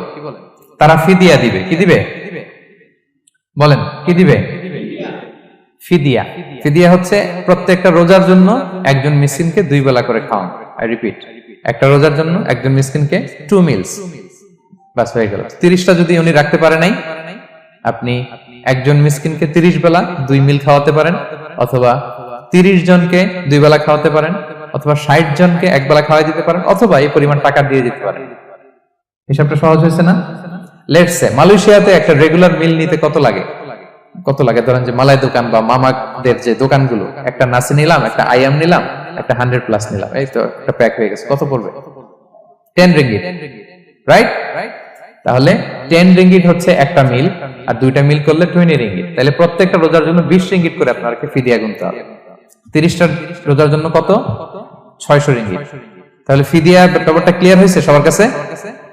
তারা ফিদিয়া দিবে। কি দিবে বলেন? কি দিবে? ফিদিয়া। ফিদিয়া হচ্ছে প্রত্যেকটা রোজার জন্য একজন মিসকিনকে 2 বেলা করে খাওয়ান। আই রিপিট, একটা রোজার জন্য একজন মিসকিনকে 2 মিলস, বাস হয়ে গেল। 30টা যদি উনি রাখতে পারে নাই, আপনি একজন মিসকিনকে 30 বেলা 2 মিল খাওয়াতে পারেন, অথবা 30 জনকে 2 বেলা খাওয়াতে পারেন, অথবা 60 জনকে 1 বেলা খাওয়াই দিতে পারেন, অথবা এই পরিমাণ টাকা দিয়ে দিতে পারেন। হিসাবটা সহজ হয়েছে না? লেটস সে মালয়েশিয়াতে একটা রেগুলার মিল নিতে কত লাগে? ধরেন যে মালাই দোকান বা মামাদের যে দোকানগুলো, একটা নাসি নিলাম, একটা আইয়াম নিলাম, একটা 100+ নিলাম, এই তো একটা প্যাক হয়ে গেছে। কত পড়বে? 10 রিঙ্গিট, রাইট? তাহলে 10 রিঙ্গিট হচ্ছে একটা মিল, আর 2টা মিল করলে 20 রিঙ্গিট। তাহলে প্রত্যেকটা রোজার জন্য 20 রিঙ্গিট করে আপনাকে ফিদিয়া গুনতে হবে। 30টা রোজার জন্য কত? 600 রিঙ্গিট। তাহলে ফিদিয়া ব্যাপারটা ক্লিয়ার হয়েছে সবার কাছে?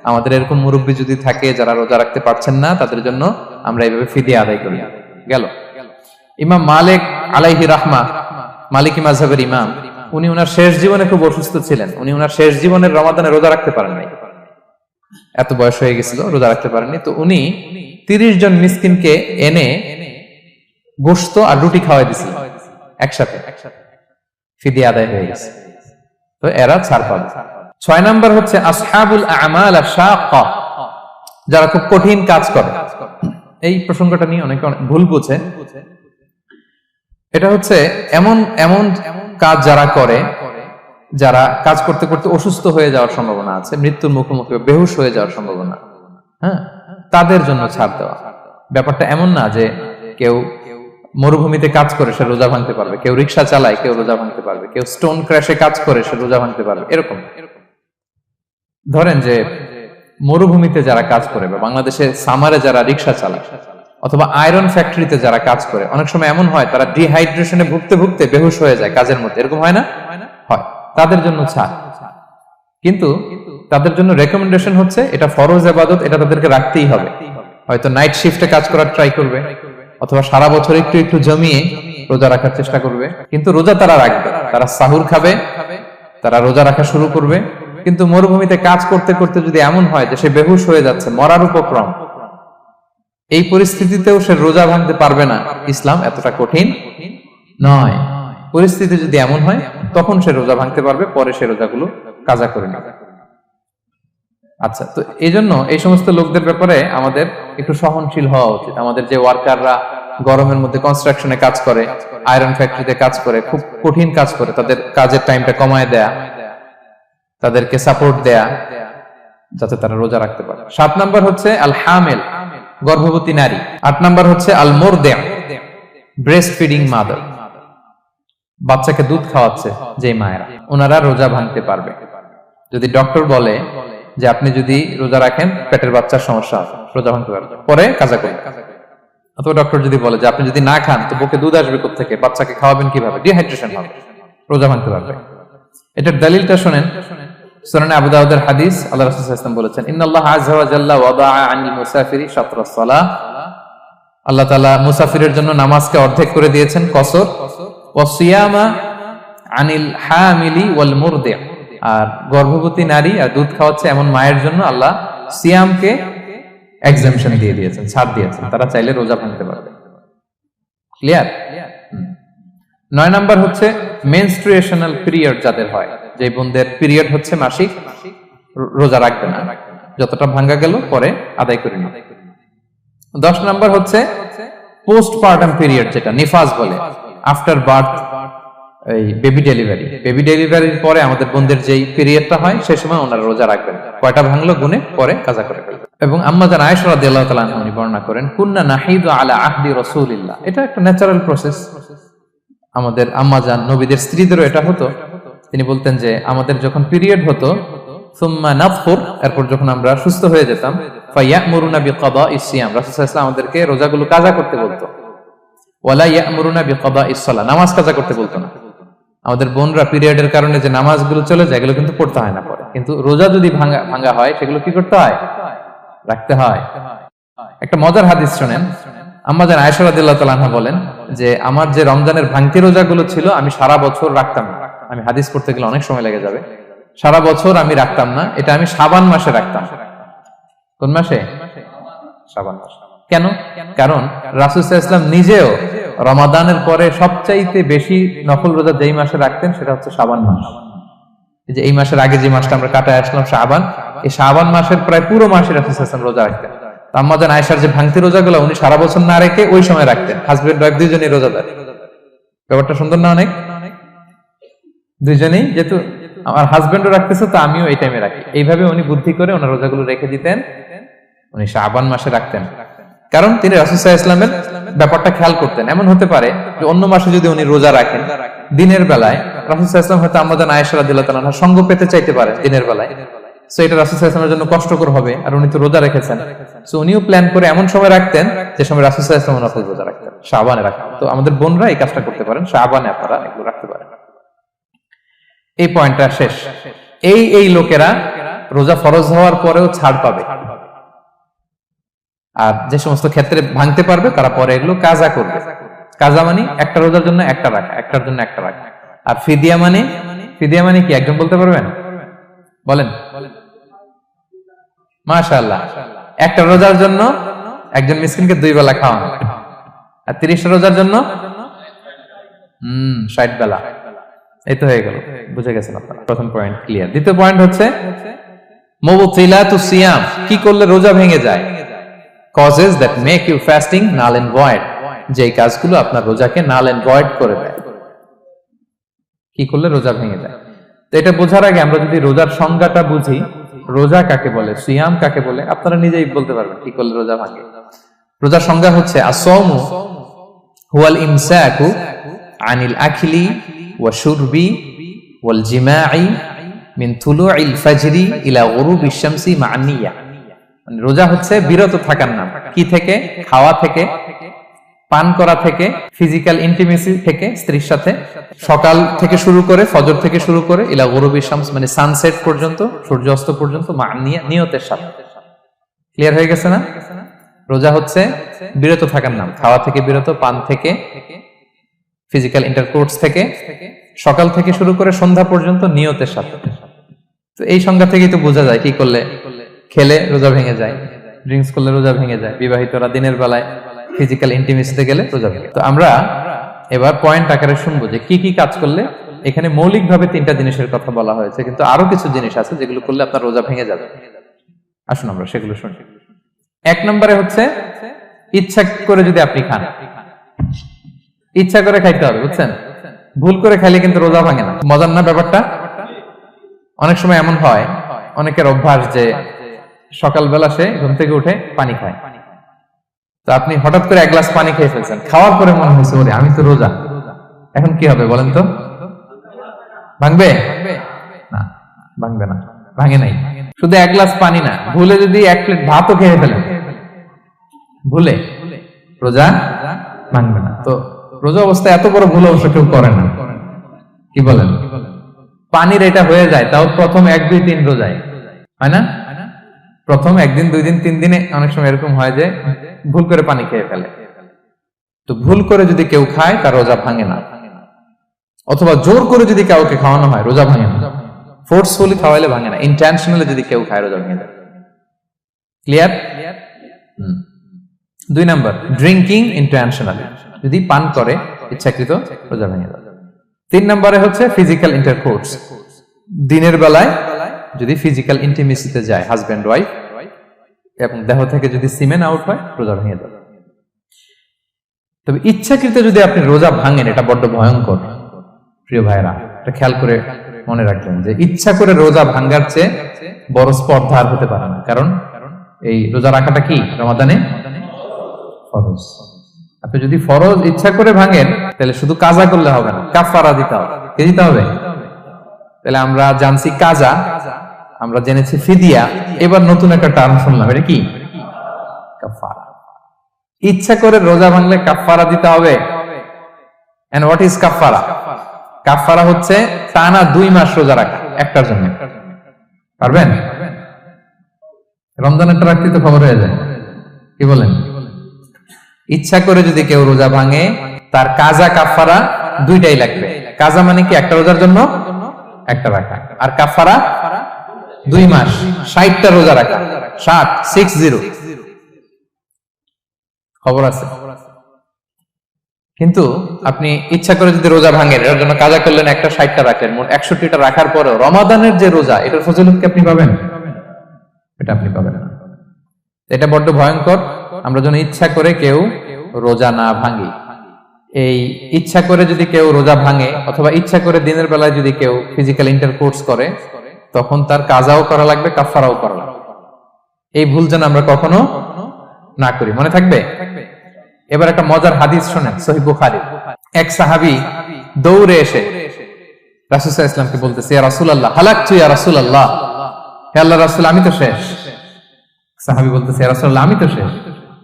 আমাদের এরকম মুরব্বী যদি থাকে যারা রোজা রাখতে পারছেন না, তাদের জন্য আমরা এইভাবে ফিদিয়া আদায় করি। গেল। ইমাম মালিক আলাইহি রাহমা, মালিকি মাযহাবের ইমাম, উনি ওনার শেষ জীবনে খুব অসুস্থ ছিলেন। উনি ওনার শেষ জীবনের রমাদানে রোজা রাখতে পারেন নাই, এত বয়স হয়ে গেছিল, রোজা রাখতে পারেননি। তো উনি 30 জন মিসকিনকে এনে গোশত আর রুটি খাওয়াই দিয়েছিলেন একসাথে, ফিদিয়া আদায় হয়ে গেছে। তো এরা ছাড় পাবে। 6 নাম্বার হচ্ছে আসহাবুল আমাল আশ-শাক্কা, যারা খুব কঠিন কাজ করে। এই প্রসঙ্গটা নিয়ে অনেকে অনেক ভুল বুঝে। এটা হচ্ছে এমন এমন কাজ যারা করে, যারা কাজ করতে করতে অসুস্থ হয়ে যাওয়ার সম্ভাবনা আছে, মৃত্যুর মুখোমুখি বেহুশ হয়ে যাওয়ার সম্ভাবনা, হ্যাঁ, তাদের জন্য ছাড় দেওয়া। ব্যাপারটা এমন না যে কেউ মরুভূমিতে কাজ করে সে রোজা ভাঙতে পারবে, কেউ রিক্সা চালায় কেউ রোজা ভাঙতে পারবে, কেউ স্টোন ক্র্যাশে কাজ করে সে রোজা ভাঙতে পারবে, এরকম। ধরেন যে মরুভূমিতে যারা কাজ করে, বা বাংলাদেশে সামারে যারা রিক্সা চালায়, অথবা আয়রন ফ্যাক্টরিতে যারা কাজ করে, অনেক সময় এমন হয় তারা ডিহাইড্রেশনে ভুগতে ভুগতে বেহুশ হয়ে যায় কাজের মধ্যে, এরকম হয় না? হয়। তাদের জন্য ছাড়, কিন্তু তাদের জন্য রেকমেন্ডেশন হচ্ছে এটা ফরজ ইবাদত, এটা তাদেরকে রাখতেই হবে। হয়তো নাইট শিফটে কাজ করার ট্রাই করবে, অথবা সারা বছর একটু একটু জমিয়ে রোজা রাখার চেষ্টা করবে, কিন্তু রোজা তারা রাখবে, তারা সাহুর খাবে, তারা রোজা রাখা শুরু করবে। কিন্তু মরুভূমিতে কাজ করতে করতে যদি এমন হয় যে সে বেহুশ হয়ে যাচ্ছে, মরার উপক্রম, এই পরিস্থিতিতেও সে রোজা ভাঙতে পারবে না, ইসলাম এতটা কঠিন নয়। পরিস্থিতি যদি এমন হয় তখন সে রোজা ভাঙতে পারবে, পরে সে রোজাগুলো কাজা করে নেবে। আচ্ছা, তো এই জন্য এই সমস্ত লোকদের ব্যাপারে আমাদের একটু সহনশীল হওয়া উচিত। আমাদের যে ওয়ার্কাররা গরমের মধ্যে কনস্ট্রাকশনে কাজ করে, আয়রন ফ্যাক্টরিতে কাজ করে, খুব কঠিন কাজ করে, তাদের কাজের টাইমটা কমায় দেয়া, তাদেরকে সাপোর্ট দেয়া, যাতে তারা রোজা রাখতে পারে। 7 নাম্বার হচ্ছে আল হামিল, গর্ভবতী নারী। 8 নাম্বার হচ্ছে আল মুরদি, ব্রেস্ট ফিডিং মাদার, বাচ্চাকে দুধ খাওয়াচ্ছে যে মায়েরা, ওনারা রোজা ভাঙতে পারবে। যদি ডক্টর বলে যে আপনি যদি রোজা রাখেন পেটের বাচ্চার সমস্যা হবে, রোজা ভাঙতে পারবে, পরে কাজা করবে। অথবা ডক্টর যদি বলে যে আপনি যদি না খান তো বুকে দুধ আসবে কোত্থেকে, বাচ্চাকে খাওয়াবেন কিভাবে, ডিহাইড্রেশন হবে, রোজা ভাঙতে পারবে। এটার দলিলটা শুনেন, সুনানে আবু দাউদের হাদিস, আল্লাহ রাসূল সাল্লাল্লাহু আলাইহি ওয়াসাল্লাম বলেছেন, ইন্নাল্লাহ আযজা ওয়া জাল্লা ওয়াদাআ আনিল মুসাফিরি শাতরাস সালাহ, আল্লাহ তাআলা মুসাফিরের জন্য নামাজকে অর্ধেক করে দিয়েছেন, কসর, ওয়া সিয়ামা আনিল হামিলি ওয়াল মুরদি, আর গর্ভবতী নারী আর দুধ খাওয়াচ্ছে এমন মায়ের জন্য আল্লাহ সিয়ামকে এক্সাম্পশন দিয়ে দিয়েছেন, ছাড় দিয়েছেন, তারা চাইলে রোজা ভাঙতে পারবে। ক্লিয়ার? 9 নাম্বার হচ্ছে মেনস্ট্রুয়েশনাল পিরিয়ড যাদের হয়, যে বোনদের পিরিয়ড হচ্ছে মাসিক, রোজা রাখবে না, যতটা ভাঙ্গা গেল পরে আদায় করে নিবে। 10 নাম্বার হচ্ছে পোস্টপার্টাম পিরিয়ড, যেটা নিফাস বলে, আফটার বার্থ, এই বেবি ডেলিভারির পরে আমাদের বোনদের যেই পিরিয়ডটা হয় সেই সময় ওনারা রোজা রাখবেন। কয়টা ভাঙলো গুনে পরে কাজা করে ফেলবে। এবং আম্মা জান আয়েশা রাদিয়াল্লাহু তাআলা আনহা উনি বর্ণনা করেন, কুন্না নাহিদু আলা আহদি রাসূলিল্লাহ, এটা একটা ন্যাচারাল প্রসেস, আমাদের আম্মা জান নবীদের স্ত্রীদেরও এটা হতো। তিনি বলতেন যে আমাদের যখন পিরিয়ড হতো, সুম্মা নাতহুর, এরপর যখন আমরা সুস্থ হয়ে যেতাম, ফায়ামুরুনা বিকাদাইস সিয়াম, রাসূল সাল্লাল্লাহু আলাইহি ওয়াসাল্লাম আমাদেরকে রোজাগুলো কাজা করতে বলতো, ওয়ালা ইয়ামুরুনা বিকাদাইস সালাহ, নামাজ কাজা করতে বলতো না। আমাদের বোনরা পিরিয়ডের কারণে যে নামাজগুলো চলে যায় এগুলো কিন্তু পড়তে হয় না পরে, কিন্তু রোজা যদি ভাঙা হয় সেগুলো কি করতে হয়? রাখতে হয়। একটা মজার হাদিস শুনেন, আম্মা জান আয়েশা রাদিয়াল্লাহু তাআলা আনহা বলেন যে আমার যে রমজানের ভাঙতি রোজাগুলো ছিল আমি সারা বছর রাখতাম না, আমি হাদিস পড়তে গেলে অনেক সময় লেগে যাবে, সারা বছর আমি রাখতাম না, এটা আমি শাবান মাসে রাখতাম। কোন মাসে? শাবান মাসে। কেন? কারণ রাসূল সাল্লাল্লাহু আলাইহি ওয়াসাল্লাম নিজেও রমাদানের পরে সবচাইতে বেশি নফল রোজা যেই মাসে রাখতেন সেটা হচ্ছে শাবান মাস। এই যে এই মাসের আগে যে মাসটা আমরা কাটায় আসলাম শাবান, এই শাবান মাসের প্রায় পুরো মাসে রাসূল সাল্লাল্লাহু আলাইহি ওয়াসাল্লাম রোজা রাখতেন। আম্মা জান আয়েশার যে ভাঙতি রোজাগুলো উনি সারা বছর না রেখে ওই সময় রাখতেন, হাজবেন্ড ওয়াইফ দুইজনই রোজাদার। ব্যাপারটা সুন্দর না অনেক? দুইজনেই, যেহেতু আমার হাজবেন্ডও রাখতেছে তো আমিও এই টাইমে রাখি, এইভাবে উনি বুদ্ধি করে ওনার রোজাগুলো রেখে দিতেন। উনি শাবান মাসে রাখতেন, কারণ তিনি রাসূল সাল্লাল্লাহু আলাইহি ওয়াসাল্লামের ব্যাপারটা খেয়াল করতেন। এমন হতে পারে যে অন্য মাসে যদি উনি রোজা রাখেন, দিনের বেলায় রাসূল সাল্লাল্লাহু আলাইহি ওয়াসাল্লাম হয়তো আমাদের আয়েশা রাদিয়াল্লাহু তাআলা আনহা সঙ্গ পেতে চাইতে পারে দিনের বেলায়, সো এটা রাসূল সাল্লাল্লাহু আলাইহি ওয়াসাল্লামের জন্য কষ্টকর হবে, আর উনি তো রোজা রেখেছেন, সো উনিও প্ল্যান করে এমন সময় রাখতেন যে সময় রাসূল সাল্লাল্লাহু আলাইহি ওয়াসাল্লাম নফল রোজা রাখতেন, শাবানে রাখতেন। তো আমাদের বোনরা এই কাজটা করতে পারেন, শাবানে আপনারা এগুলো রাখতে পারেন। এই পয়েন্টটা শেষ। এই লোকেরা রোজা ফরজ হওয়ার পরেও ছাড় পাবে, আর যে সমস্ত ক্ষেত্রে ভাঙতে পারবে তারা পরে এগুলো কাজা করবে। কাজা মানে একটা রোজার জন্য একটা রাখা, একটার জন্য একটা রাখা। আর ফিদিয়া মানে কি একজন বলতে পারবেন? বলেন। মাশাআল্লাহ, একটা রোজার জন্য একজন মিসকিনকে 2 বেলা খাওয়ানো, আর 30টা রোজার জন্য 60 বেলা। এই তো হয়ে গেল, বুঝে গেছেন আপনারা। প্রথম পয়েন্ট ক্লিয়ার। দ্বিতীয় পয়েন্ট হচ্ছে মুবতিলাতুস সিয়াম, কি করলে রোজা ভেঙে যায়। causes that make you fasting null and void, যে কাজগুলো আপনার রোজাকে null and void করে দেয়। কি করলে রোজা ভেঙে যায়? তো এটা বোঝার আগে আমরা যদি রোজার সংজ্ঞাটা বুঝি, রোজা কাকে বলে, সিয়াম কাকে বলে, আপনারা নিজেই বলতে পারবেন কি করলে রোজা ভাঙে। রোজার সংজ্ঞা হচ্ছে আসওমু হুয়াল ইমসাকু আনিল আখলি ওয়া শুরবি ওয়াল জিমাই মিন তুলুইল ফাজরি ইলা গুরুবিশ শামসি মা'আন নিয়্যাহ। মানে রোজা হচ্ছে বিরত থাকার নাম। কি থেকে? খাওয়া থেকে, পান করা থেকে, ফিজিক্যাল ইন্টিমেসি থেকে স্ত্রীর সাথে, সকাল থেকে শুরু করে, ফজর থেকে শুরু করে ইলা গুরুবিশ শামস মানে সানসেট পর্যন্ত, সূর্যাস্ত পর্যন্ত, মা'আন নিয়তের সাথে। ক্লিয়ার হয়ে গেছে না? রোজা হচ্ছে বিরত থাকার নাম, খাওয়া থেকে বিরত, পান থেকে, ফিজিক্যাল ইন্টারকোর্স থেকে, সকাল থেকে শুরু করে সন্ধ্যা পর্যন্ত নিয়তের সাথে। তো এই সংজ্ঞা থেকেই তো বোঝা যায় কি করলে, খেলে রোজা ভেঙে যায়, ড্রিঙ্কস করলে রোজা ভেঙে যায়, বিবাহিতরা দিনের বেলায় ফিজিক্যাল ইন্টিমেসিতে গেলে রোজা ভেঙে। তো আমরা এবার পয়েন্ট আকারে শুনবো যে কি কি কাজ করলে। এখানে মৌলিকভাবে 3টা জিনিসের কথা বলা হয়েছে, কিন্তু আরো কিছু জিনিস আছে যেগুলো করলে আপনার রোজা ভেঙে যাবে। আসুন আমরা সেগুলো শুনি। 1 নম্বরে হচ্ছে ইচ্ছা করে যদি আপনি খান, ইচ্ছা করে খাইতে হবে, বুঝছেন? ভুল করে খাইলে কিন্তু রোজা ভাঙে না। মজার না ব্যাপারটা? অনেক সময় এমন হয়, অনেকের অভ্যাস যে সকালবেলা সে ঘুম থেকে উঠে পানি খায়। তো আপনি হঠাৎ করে 1 গ্লাস পানি খেয়ে ফেলছেন, খাওয়ার পরে মনে হয়েছে ওরে আমি তো রোজা, এখন কি হবে বলেন তো? ভাঙবে না? ভাঙবে না, ভাঙে নাই। শুধু 1 গ্লাস পানি না, ভুলে যদি 1 প্লেট ভাতও খেয়ে ফেলেন, ভুলে, রোজা ভাঙবে না। তো রোজা অবস্থায় এত বড় ভুল অবশ্য কেউ করে না, কি বলেন? পানির এটা হয়ে যায়, তাও প্রথম 1, 2, 3 রোজায়, হয় না? প্রথম 1 দিন, 2 দিন, 3 দিনে অনেক সময় এরকম হয় যে ভুল করে পানি খেয়ে ফেলে। তো ভুল করে যদি কেউ খায় তার রোজা ভাঙে না, অথবা জোর করে যদি কাউকে খাওয়ানো হয় রোজা ভাঙে না। ফোর্সফুলি খাওয়াইলে ভাঙে না, ইন্টেনশনালি যদি কেউ খায় রোজা ভেঙে যায়। ক্লিয়ার? 2 নাম্বার, ড্রিঙ্কিং ইন্টেনশনালি, যদি পান করে ইচ্ছাকৃত, রোজা ভেঙে যায়। 3 নম্বরে হচ্ছে ফিজিক্যাল ইন্টারকোর্স, দিনের বেলায় যদি ফিজিক্যাল ইন্টিমেসিতে যায় হাজবেন্ড ওয়াইফ, এবং দেহ থেকে যদি সিমেন আউট হয় রোজা ভেঙে যাবে। তবে ইচ্ছাকৃত যদি আপনি রোজা ভাঙেন, এটা বড্ড ভয়ঙ্কর প্রিয় ভাইরা, এটা খেয়াল করে মনে রাখবেন যে ইচ্ছা করে রোজা ভাঙার চেয়ে বড় স্পর্ধা আর হতে পারে না। কারণ এই রোজা রাখাটা কি রমাদানে ফরজ। আপনি যদি ফরজ ইচ্ছা করে ভাঙেন তাহলে শুধু কাজা করলে হবে না, কাফারা দিতে হবে। কে দিতে হবে? তাহলে আমরা জানছি কাজা, আমরা জেনেছি ফিদিয়া, এবার নতুন একটা টার্ম শুনলাম, এটা কি? কাফারা। ইচ্ছা করে রোজা ভাঙলে কাফারা দিতে হবে। এন্ড হোয়াট ইজ কাফারা? কাফারা হচ্ছে টানা 2 মাস রোজা রাখা একটার জন্য। পারবেন? রমজানেরটা রাখতে তো খবর হয়ে যায়, কি বলেন? ইচ্ছা করে যদি কেউ রোজা ভাঙে তার কাজা কাফারা 2টাই লাগবে। কাজা মানে কি? একটা রোজার জন্য একটা রাখা, আর কাফারা 2 মাস 60টা রোজা রাখা। 60 খবর আছে। কিন্তু আপনি ইচ্ছা করে যদি রোজা ভাঙেন, এর জন্য কাজা করলেন, একটা 60টা রাখলেন, মোট 61টা রাখার পরেও রমাদানের যে রোজা, এটার ফজিলত কি আপনি পাবেন? এটা আপনি পাবেন না। এটা বড্ড ভয়ঙ্কর। আমরা যেন ইচ্ছা করে কেউ রোজা না ভাঙি। এই ইচ্ছা করে যদি কেউ রোজা ভাঙে অথবা ইচ্ছা করে দিনের বেলায় যদি কেউ ফিজিক্যাল ইন্টারকোর্স করে, তখন তার কাজাও করা লাগবে, কাফারাও করা লাগবে। এই ভুল যেন আমরা কখনো না করি, মনে থাকবে। এবার একটা মজার হাদিস শোনেন, সহিহ বুখারী। এক সাহাবী দৌড়ে এসে রাসূল সাল্লাল্লাহু আলাইহি ওয়াসাল্লামকে বলতেছে, ইয়া রাসূলুল্লাহ, হালাকতু ইয়া রাসূলুল্লাহ, হে আল্লাহর রাসূল, আমি তো শেষ। সাহাবী বলতেছে, ইয়া রাসূলুল্লাহ, আমি তো শেষ।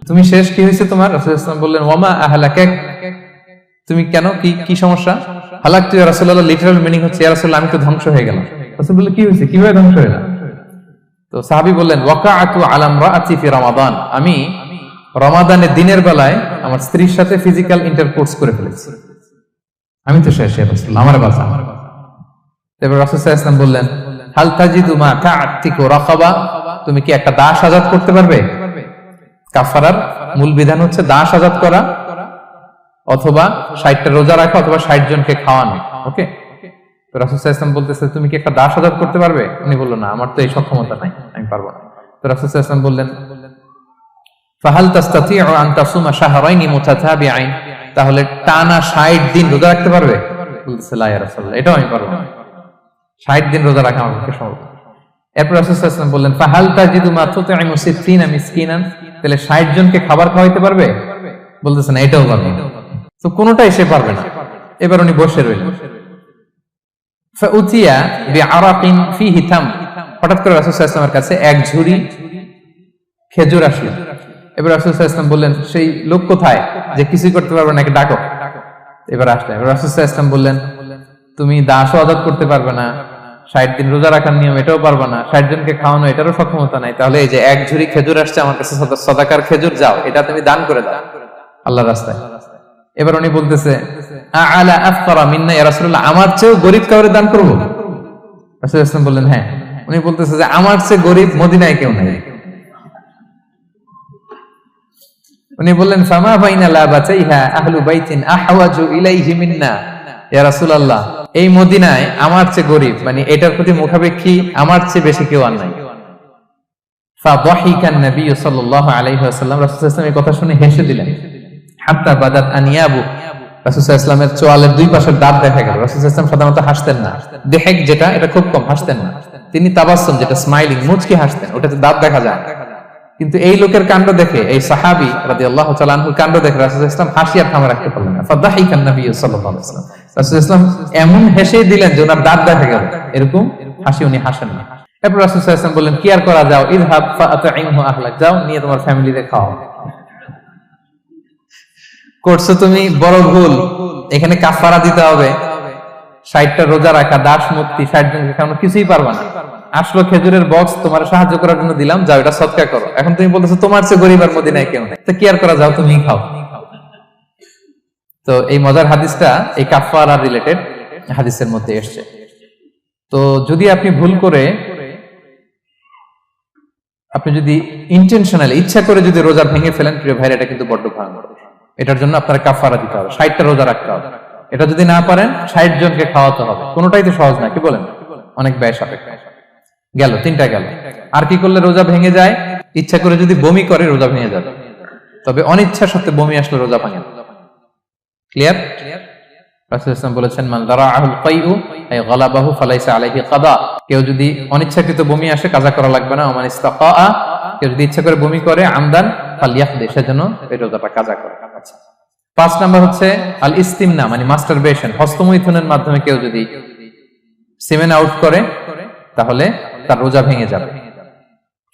তুমি শেষ, কি হয়েছে তোমার? রাসূল সাল্লাল্লাহু আলাইহি ওয়াসাল্লাম বললেন, ওয়ামা আহলাকাক, তুমি কেন, কি সমস্যা? হালাকতু ইয়া রাসূলুল্লাহ লিটারাল মিনিং হচ্ছে, ইয়া রাসূলুল্লাহ, আমি তো ধ্বংস হয়ে গেলাম। রাসূল বললেন, কি হয়েছে, কিভাবে ধ্বংস হয়ে গেল? তো সাহাবী বললেন, ওয়াকাআতু আলা ইমরাআতি ফি রমাদান, আমি রমাদানের দিনের বেলায় আমার স্ত্রীর সাথে ফিজিক্যাল ইন্টারকোর্স করে ফেলেছি, আমি তো শেষ, ইয়া রাসূলুল্লাহ, আমার বাঁচা। তারপর রাসূল সাল্লাল্লাহু আলাইহি ওয়াসাল্লাম বললেন, হাল তাজিদু মা কা'তিকু রাকাবা, তুমি কি একটা দাস আযাদ করতে পারবে? কাফারার মূল বিধান হচ্ছে দাস আযাদ করা অথবা 60টা রোজা রাখা অথবা 60 জনকে খাওয়ানো। ওকে, তো রাসূল সাল্লাল্লাহু আলাইহি ওয়াসাল্লাম বলতেছে, তুমি কি একটা দাস আযাদ করতে পারবে? উনি বললেন, না, আমার তো এই সক্ষমতা নাই, আমি পারবো না। তো রাসূল সাল্লাল্লাহু আলাইহি ওয়াসাল্লাম বললেন, ফাহাল তাস্তাতিউ আন তাসুমা শাহরাইনি মুতাতাবিআইন, তাহলে টানা 60 দিন রোজা রাখতে পারবে? বলতেছে, লা ইয়া রাসূলুল্লাহ, এটাও আমি পারবো না, 60 দিন রোজা রাখা আমার পক্ষে সম্ভব না। এরপর রাসূল সাল্লাল্লাহু আলাইহি ওয়াসাল্লাম বললেন, ফাহাল তাজিদু মা তুতঈমু 60 মিসকিনান, তাহলে 60 জনকে খাবার খাওয়াইতে পারবে? বলতেছে, না, এটাও পারবে না। তো কোনোটাই সে পারবে না। এবার উনি বসে রইলেন। ফাউতিয়া বিআরাকিন ফিহি তাম, হঠাৎ করে রাসূল সাল্লাল্লাহু আলাইহি ওয়াসাল্লামের কাছে এক ঝুড়ি খেজুর আসলো। এবার রাসূল সাল্লাল্লাহু আলাইহি ওয়াসাল্লাম বললেন, সেই লোক কোথায় যে কিছুই করতে পারবে না, ডাকো। এবার আসলেন। এবার রাসূল সাল্লাল্লাহু আলাইহি ওয়াসাল্লাম বললেন, তুমি দাসও আযাদ করতে পারবে না, 60 দিন রোজা রাখার নিয়ম এটাও পারবে না, 60 জনকে খাওয়ানো এটারও সক্ষমতা নাই, তাহলে এই যে এক ঝুড়ি খেজুর আসছে আমার কাছে, সাদাকার খেজুর, যাও এটা তুমি দান করে দাও আল্লাহর রাস্তায়। এবার উনি বলতেছে, আ'লা আফকারা মিন্না ইয়া রাসূলুল্লাহ, আমার চেয়েও গরীব কাউরে দান করব? রাসূল সাল্লাল্লাহু আলাইহি ওয়াসাল্লাম বললেন, হ্যাঁ। উনি বলতেছে যে আমার চেয়ে গরীব মদিনায় কেউ নাই। উনি বললেন, ফামা বাইনা লাবাতাইহা আহলু বাইতিন আহওয়াজু ইলাইহি মিন্না ইয়া রাসূলুল্লাহ, এই মদিনায় আমার চেয়ে গরীব, মানে এটার প্রতি মুখাপেক্ষী আমার চেয়ে বেশি কেউ আর নাই। ফাদাহিকান নবী সাল্লাল্লাহু আলাইহি ওয়াসাল্লাম, রাসূল সাল্লাল্লাহু আলাইহি ওয়াসাল্লাম এই কথা শুনে হেসে দিলেন। হাত্তা বাদাত আনিয়াবু, রাসূল সাল্লাল্লাহু আলাইহি ওয়াসাল্লামের চোয়ালের দুই পাশের দাঁত দেখা গেল। রাসূল সাল্লাল্লাহু আলাইহি ওয়াসাল্লাম সাধারণত হাসতেন না, দেহেক যেটা এটা খুব কম হাসতেন না, তিনি তাবাসসুম যেটা স্মাইলিং মুচকি হাসতেন, ওটাতে দাঁত দেখা যায়। কিন্তু এই লোকের কাণ্ড দেখে, এই সাহাবী রাদিয়াল্লাহু তাআলা আনহুর কাণ্ড দেখে রাসূল সাল্লাল্লাহু আলাইহি ওয়াসাল্লাম হাসি আর থামা রাখতে পারলেন না। ফাদাহিকান নবী সাল্লাল্লাহু আলাইহি ওয়াসাল্লাম, রাসূল সাল্লাল্লাহু আলাইহি ওয়াসাল্লাম এমন হেসে দিলেন যে ওনার দাঁত দেখা গেল, এরকম হাসি উনি হাসেন না। এরপর রাসূল সাল্লাল্লাহু আলাইহি ওয়াসাল্লাম বললেন, কি আর করা, যাও, ইযহাব ফাআতঈমহু আহলাক, যাও নিয়ে তোমার ফ্যামিলিতে খাও। করছো তুমি বড় ভুল, এখানে কাফারা দিতে হবে, 60টা রোজা রাখা, দাস মুক্তি, 60 জনকে খাওয়ানো, কিছুই পারবা না। আসলো খেজুরের বক্স, তোমার সাহায্য করার জন্য দিলাম, যাও এটা সদকা করো। এখন তুমি বলতেছো তোমার চেয়ে গরীব আর মদিনায় কেউ নেই, তো কি আর করা, যাও তুমি খাও। তো এই মজার হাদিসটা এই কাফারা রিলেটেড হাদিসের মধ্যে এসেছে। তো যদি আপনি ভুল করে, আপনি যদি ইন্টেনশনালি ইচ্ছা করে যদি রোজা ভেঙে ফেলেন, প্রিয় ভাইরা, এটা কিন্তু বড্ড ভয়ঙ্কর। এটার জন্য আপনার কাফারা দিতে হবে, 60টা রোজা রাখতে হবে। এটা যদি না পারেন 60 জনকে খাওয়াতে হবে। কোনোটাই তো সহজ না, কি বলেন? অনেক ব্যয় সাপেক্ষ। গেল 3টা গেল। আর কি করলে রোজা ভেঙে যায়? ইচ্ছা করে যদি বমি করে রোজা ভেঙে যাবে, তবে অনিচ্ছা সত্ত্বে বমি আসলে রোজা ভাঙে। ক্লিয়ার? রাসূল সাল্লাল্লাহু আলাইহি ওয়াসাল্লাম বলেছেন, মান দারাআহুল কাইউ আই গালাবাহু ফালাইসা আলাইহি কাদা, কেউ যদি অনিচ্ছাকৃত বমি আসে কাজা করা লাগবে না। ওমান ইস্তাকা, কেউ যদি ইচ্ছা করে বমি করে আমদান ফালিয়াকদি, সেজন্য এই রোজাটা কাজা করে। 5 নাম্বার হচ্ছে আল ইস্তিমনা, মানে মাস্টারবেশন, হস্তমৈথুনের মাধ্যমে কেউ যদি সিমেন আউট করে তাহলে তার রোজা ভেঙে যাবে,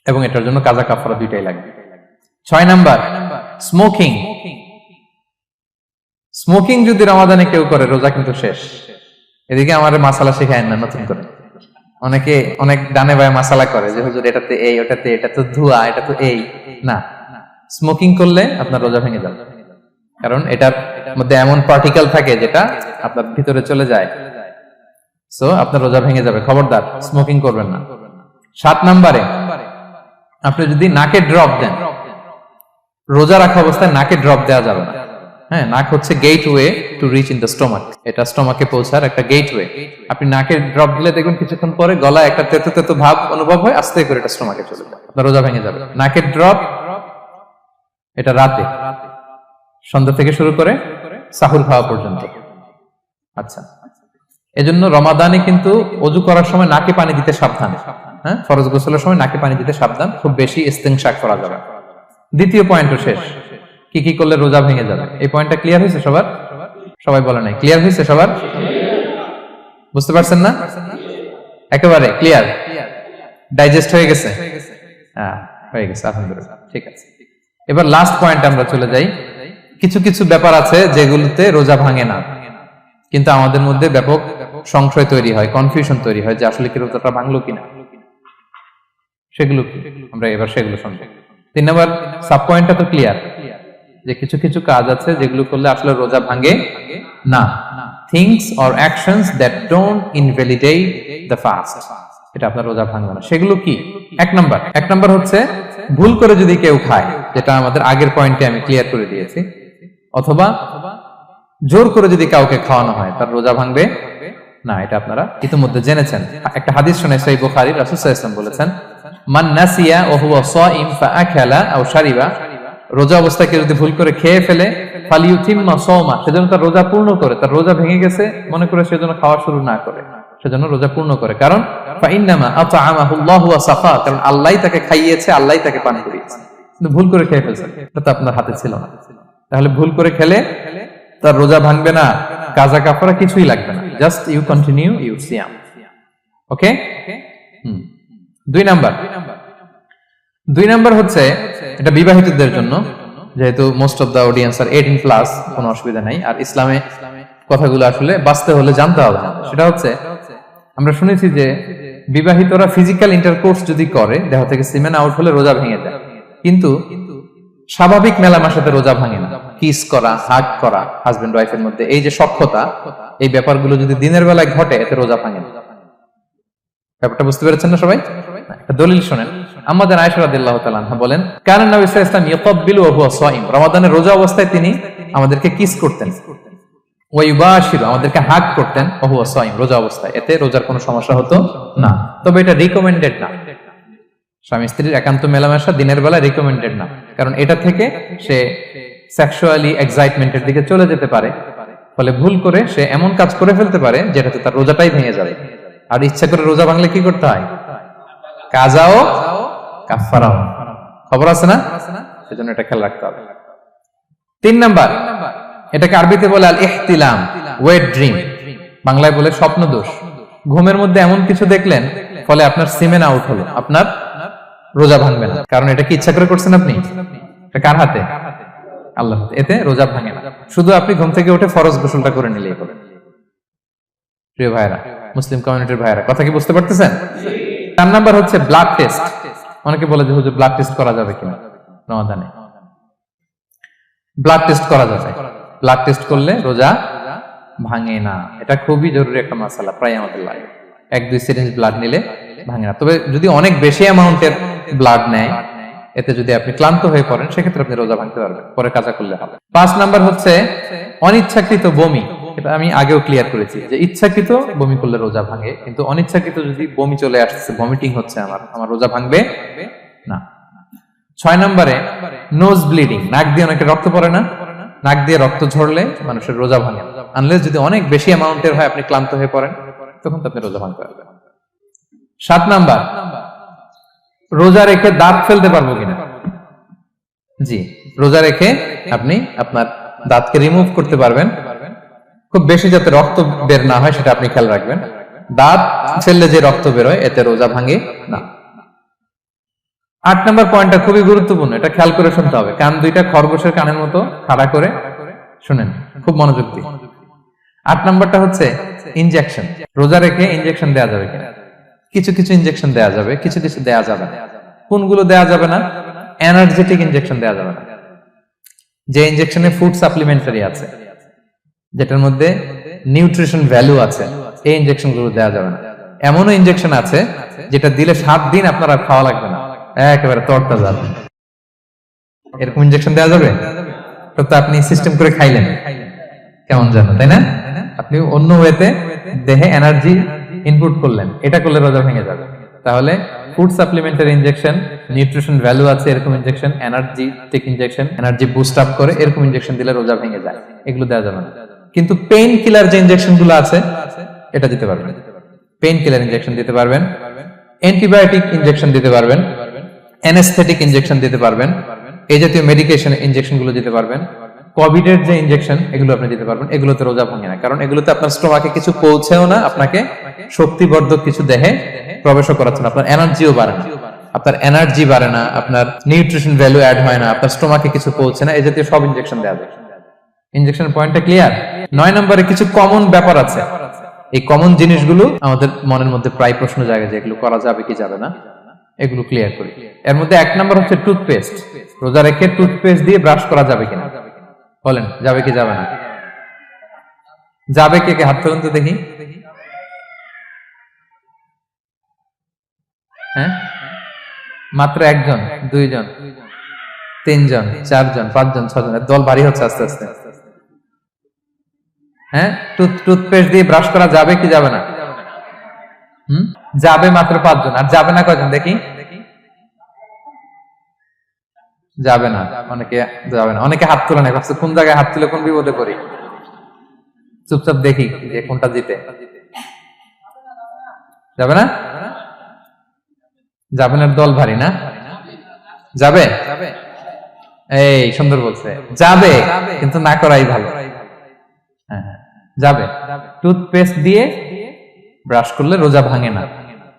এবং এটার জন্য কাজা কাফারা দুইটাই লাগবে। 6 নাম্বার স্মোকিং। স্মোকিং যদি রমাদানে কেউ করে, রোজা কিন্তু শেষ। এদিকে আমার মাসালা শেখায় না নতুন করে, অনেকে অনেক ডানে বায়ে মাসালা করে যে হুজুর এটাতে এই, ওটাতে এটা তো ধোঁয়া, এটা তো এই না। স্মোকিং করলে আপনার রোজা ভেঙে যাবে, কারণ এটার মধ্যে এমন পার্টিকেল থাকে যেটা আপনার ভিতরে চলে যায়, সো আপনার রোজা ভেঙে যাবে। খবরদার স্মোকিং করবেন না। 7 নম্বরে আপনি যদি নাকে ড্রপ দেন, রোজা রাখা অবস্থায় নাকে ড্রপ দেওয়া যাবে না। হ্যাঁ, নাক হচ্ছে gateway to reach in the stomach, এটা স্টোমাকে পৌঁছার একটা গেটওয়ে। আপনি নাকে ড্রপ দিলে দেখুন কিছুক্ষণ পরে গলায় একটা তেতো তেতো ভাব অনুভব হয়, আস্তে করে এটা স্টোমাকে চলে যায়, আপনার রোজা ভেঙে যাবে। নাকের ড্রপ এটা রাতে, সন্ধ্যা থেকে শুরু করে সাহুর খাওয়া পর্যন্ত। আচ্ছা, এজন্য রমাদানে কিন্তু ওযু করার সময় নাকে পানি দিতে সাবধান। হ্যাঁ, ফরজ গোসলের সময় নাকে পানি দিতে সাবধান, খুব বেশি ইস্তেনশাক করা যাবে। দ্বিতীয় পয়েন্টও শেষ, কি কি করলে রোজা ভেঙে যাবে। এই পয়েন্টটা ক্লিয়ার হয়েছে সবার? সবাই বলে নাই ক্লিয়ার হয়েছে সবার? বুঝতে পারছেন না? একেবারে ক্লিয়ার, ডাইজেস্ট হয়ে গেছে? হ্যাঁ, হয়ে গেছে, আলহামদুলিল্লাহ। ঠিক আছে, এবার লাস্ট পয়েন্ট আমরা চলে যাই। কিছু কিছু ব্যাপার আছে যেগুলোতে রোজা ভাঙে না, কিন্তু আমাদের মধ্যে ব্যাপক সংশয় তৈরি হয়, কনফিউশন তৈরি হয় যে আসলে কি রোজাটা ভাঙলো কিনা। সেগুলো কি আমরা এবার সেগুলো শুনবো। 3 নম্বর সাব পয়েন্টটা তো ক্লিয়ার, যে কিছু কিছু কাজ আছে যেগুলো করলে আসলে রোজা ভাঙে না। Things or actions that don't invalidate the fast, এটা আপনার রোজা ভাঙবে না। সেগুলো কি? এক নাম্বার হচ্ছে ভুল করে যদি কেউ খায়, যেটা আমাদের আগের পয়েন্টে আমি ক্লিয়ার করে দিয়েছি, অথবা জোর করে যদি কাউকে খাওয়ানো হয়, তার রোজা ভাঙবে না, এটা আপনারা ইতিমধ্যে জেনেছেন। একটা হাদিস শুনে সহিহ বুখারী, রাসূল সাল্লাল্লাহু আলাইহি ওয়াসাল্লাম বলেছেন, মান নাসিয়া ওয়া হুয়া সাইম ফাআকালা আও শারিবা, রোজা অবস্থায় কেউ যদি ভুল করে খেয়ে ফেলে, ফালিউতিম্মা সাওমা, সেজন্য তার রোজা পূর্ণ করে। তার রোজা ভেঙে গেছে মনে করে সেজন্য খাওয়া শুরু না করে, সেজন্য রোজা পূর্ণ করে। কারণ ফাইন্নামা আতআমাহুল্লাহু ওয়া সাফা, কারণ আল্লাহই তাকে খাইয়েছে, আল্লাহই তাকে পান করিয়েছে। কিন্তু ভুল করে খেয়ে ফেলছে, এটা তো আপনার হাতে ছিল না। তাহলে ভুল করে খেলে তার রোজা ভাঙবে না, কাজা কাফারা কিছুই লাগবে না, জাস্ট ইউ কন্টিনিউ ইউর সিয়াম। ওকে। 2 নাম্বার হচ্ছে, এটা বিবাহিতদের জন্য, যেহেতু most of the audience are 18+, কোনো অসুবিধা নাই। আর ইসলামে কথাগুলো আসলে বাঁচতে হলে জানতে হবে না। সেটা হচ্ছে, আমরা শুনেছি যে বিবাহিতরা ফিজিক্যাল ইন্টারকোর্স যদি করে, দেহ থেকে সিমেন আউট হলে রোজা ভেঙে যায়, কিন্তু স্বাভাবিক মেলামেশার সাথে রোজা ভাঙে না। কিস করা, হাগ করা হাজবেন্ড ওয়াইফের মধ্যে, এই যে সখ্যতা, এই ব্যাপারগুলো যদি দিনের বেলায় ঘটে, এতে রোজা ভাঙে না। ব্যাপারটা বুঝতে পেরেছেন না সবাই? একটা দলিল শুনেন। আমাদের আয়েশা রাদিয়াল্লাহু তাআলা আনহা বলেন, কানা নবী সাল্লাল্লাহু আলাইহি ওয়াসাল্লাম ইয়াকাব্বিলু ওয়া হুয়া সাইম, রমাদানের রোজা অবস্থায় তিনি আমাদেরকে কিস করতেন, ওয়া ইউবাশিরু, আমাদেরকে হাগ করতেন, ওয়া হুয়া সাইম, রোজা অবস্থায়। এতে রোজার কোনো সমস্যা হতো না, তবে এটা রিকমেন্ডেড না। স্বামী স্ত্রীর একান্ত মেলামেশা দিনের বেলা রিকমেন্ডেড না, কারণ এটা থেকে সে সেক্সুয়ালি এক্সাইটমেন্টের দিকে চলে যেতে পারে। ফলে ভুল করে সে এমন কাজ করে ফেলতে পারে যেটাতে তার রোজাটাই ভেঙে যাবে। আর ইচ্ছা করে রোজা ভাঙলে কি করতে হয়? কাজাও কাফারাও, খবর আছে না? সেজন্য এটা খেয়াল রাখতে হবে। 3 নাম্বার, এটাকে আরবিতে বলে আল ইহতিলাম, ওয়েট ড্রিম, বাংলায় বলে স্বপ্ন দোষ। ঘুমের মধ্যে এমন কিছু দেখলেন, ফলে আপনার সিমেন আউট হলো, আপনার রোজা ভাঙবে না, কারণ এটা কি ইচ্ছা করে করছেন আপনি? এটা কার হাতে? আল্লাহর হাতে। এতে রোজা ভাঙে না, শুধু আপনি ঘুম থেকে উঠে ফরজ গোসলটা করে নিলেই হবে। প্রিয় ভাইরা, মুসলিম কমিউনিটির ভাইরা, কথা কি বুঝতে পারতেছেন? 4 নাম্বার হচ্ছে ব্লাড টেস্ট। অনেকে বলে যে হুজুর ব্লাড টেস্ট করা যাবে কিনা রমাদানে? ব্লাড টেস্ট করা যাবে। ব্লাড টেস্ট করলে রোজা ভাঙে না, এটা খুবই জরুরি একটা মাসালা, প্রায় আমাদের লাগে। 1-2 সিরিঞ্জ ব্লাড নিলে ভাঙে না। তবে যদি অনেক বেশি অ্যামাউন্টের ব্লাড নেয়, এতে যদি আপনি ক্লান্ত হয়ে পড়েন, সেক্ষেত্রে আপনি রোজা ভাঙতে পারবেন, পরে কাজা করলে হবে। 5 নাম্বার হচ্ছে অনিচ্ছাকৃত বমি। এটা আমি আগেও ক্লিয়ার করেছি যে ইচ্ছাকৃত বমি করলে রোজা ভাঙে, কিন্তু অনিচ্ছাকৃত যদি বমি চলে আসছে, ভমিটিং হচ্ছে, আমার রোজা ভাঙবে না। 6 নম্বরে নোজ ব্লিডিং, নাক দিয়ে অনেকে রক্ত পড়ে না, নাক দিয়ে রক্ত ঝরলে মানুষের রোজা ভাঙে না, আনলেস যদি অনেক বেশি অ্যামাউন্টের হয়, আপনি ক্লান্ত হয়ে পড়েন, তখন তো আপনি রোজা ভাঙতে পারবেন। 7 নাম্বার, রোজা রেখে দাঁত ফেলতে পারবো কিনা? জি, রোজা রেখে আপনি আপনার দাঁতকে রিমুভ করতে পারবেন, খুব বেশি যাতে রক্ত বের না হয় সেটা আপনি খেয়াল রাখবেন। দাঁত ফেললে যে রক্ত বের হয়, এতে রোজা ভাঙে না। 8 নম্বর পয়েন্টটা খুবই গুরুত্বপূর্ণ, এটা খেয়াল করে শুনতে হবে। কান দুইটা খরগোশের কানের মতো খাড়া করে শুনেন, খুব মনোযোগ দিয়ে। 8 নম্বরটা হচ্ছে ইনজেকশন। রোজা রেখে ইনজেকশন দেওয়া যাবে কিনা? কিছু কিছু ইনজেকশন দেওয়া যাবে, কিছু কিছু দেওয়া যাবে না। কোনগুলো দেওয়া যাবে না? এনার্জেটিক ইনজেকশন দেওয়া যাবে না। যে ইনজেকশনে ফুড সাপ্লিমেন্টারি আছে, যেটার মধ্যে নিউট্রিশন ভ্যালু আছে, এই ইনজেকশন গুলো দেওয়া যাবে না। এমনও ইনজেকশন আছে যেটা দিলে 7 দিন আপনার আর খাওয়া লাগবে না, একেবারে তরতাজা। এরকম ইনজেকশন দেওয়া যাবে? তো আপনি সিস্টেম করে খাইলেন কেমন জানো, তাই না? আপনি অন্য ওয়েতে দেহে এনার্জি ইনপুট করলেন, এটা করলে রোজা ভেঙে যাবে। তাহলে food supplementary injection, nutrition value আছে এরকম injection, energy take injection, energy boost up করে এরকম ইনজেকশন দিলে রোজা ভেঙে যায়। এগুলো দেওয়া যাবে না। কিন্তু পেইন কিলার যে ইনজেকশন গুলো আছে এটা দিতে পারবেন। পেইন কিলার ইনজেকশন দিতে পারবেন, অ্যান্টিবায়োটিক ইনজেকশন দিতে পারবেন, অ্যানেস্থেটিক ইনজেকশন দিতে পারবেন, এই জাতীয় মেডিকেশন ইনজেকশন গুলো দিতে পারবেন। কোভিড এর যে ইনজেকশন এগুলো আপনি দিতে পারবেন। এগুলোতে রোজা ভাঙে না, কারণ এগুলোতে আপনার স্টোমাকে কিছু পৌঁছেও না, আপনাকে শক্তিবর্ধক কিছু দেহে প্রবেশও করাচ্ছে না, আপনার এনার্জিও বাড়ে না, আপনার এনার্জি বাড়ে না, আপনার নিউট্রিশন ভ্যালু অ্যাড হয় না, আপনার স্টোমাকে কিছু পৌঁছে না, এই জাতীয় সব ইনজেকশন দেওয়া যায়। ইনজেকশনের পয়েন্টটা ক্লিয়ার? 9 নম্বরে কিছু কমন ব্যাপার আছে। এই কমন জিনিসগুলো আমাদের মনের মধ্যে প্রায় প্রশ্ন জাগে যে এগুলো করা যাবে কি যাবে না, এগুলো ক্লিয়ার করি। এর মধ্যে 1 নম্বর হচ্ছে টুথপেস্ট। রোজা রেখে টুথপেস্ট দিয়ে ব্রাশ করা যাবে কিনা, বলেন যাবে কি যাবে না? যাবে, কে কে হাত তুলুন তো দেখি। হ্যাঁ, মাত্র 1 জন, 2 জন, 3 জন, 4 জন, 5 জন, 6 জন, দল ভারী হচ্ছে আস্তে আস্তে। হ্যাঁ, টুথপেস্ট দিয়ে ব্রাশ করা যাবে কি যাবে না? যাবে মাত্র 5 জন। আর যাবে না কয়জন দেখি? যাবে না, অনেকে যাবে না। অনেকে হাত তুলে না, ভাবছে কোন জায়গায় হাত তুলে কোন বিপদে পড়ি। চুপচাপ দেখি যে কোনটা জিতে। যাবে না? যাবে না, দল ভারী না? যাবে? এই সুন্দর বলছে, যাবে, কিন্তু না করাই ভালো। হ্যাঁ, যাবে। টুথপেস্ট দিয়ে ব্রাশ করলে রোজা ভাঙে না,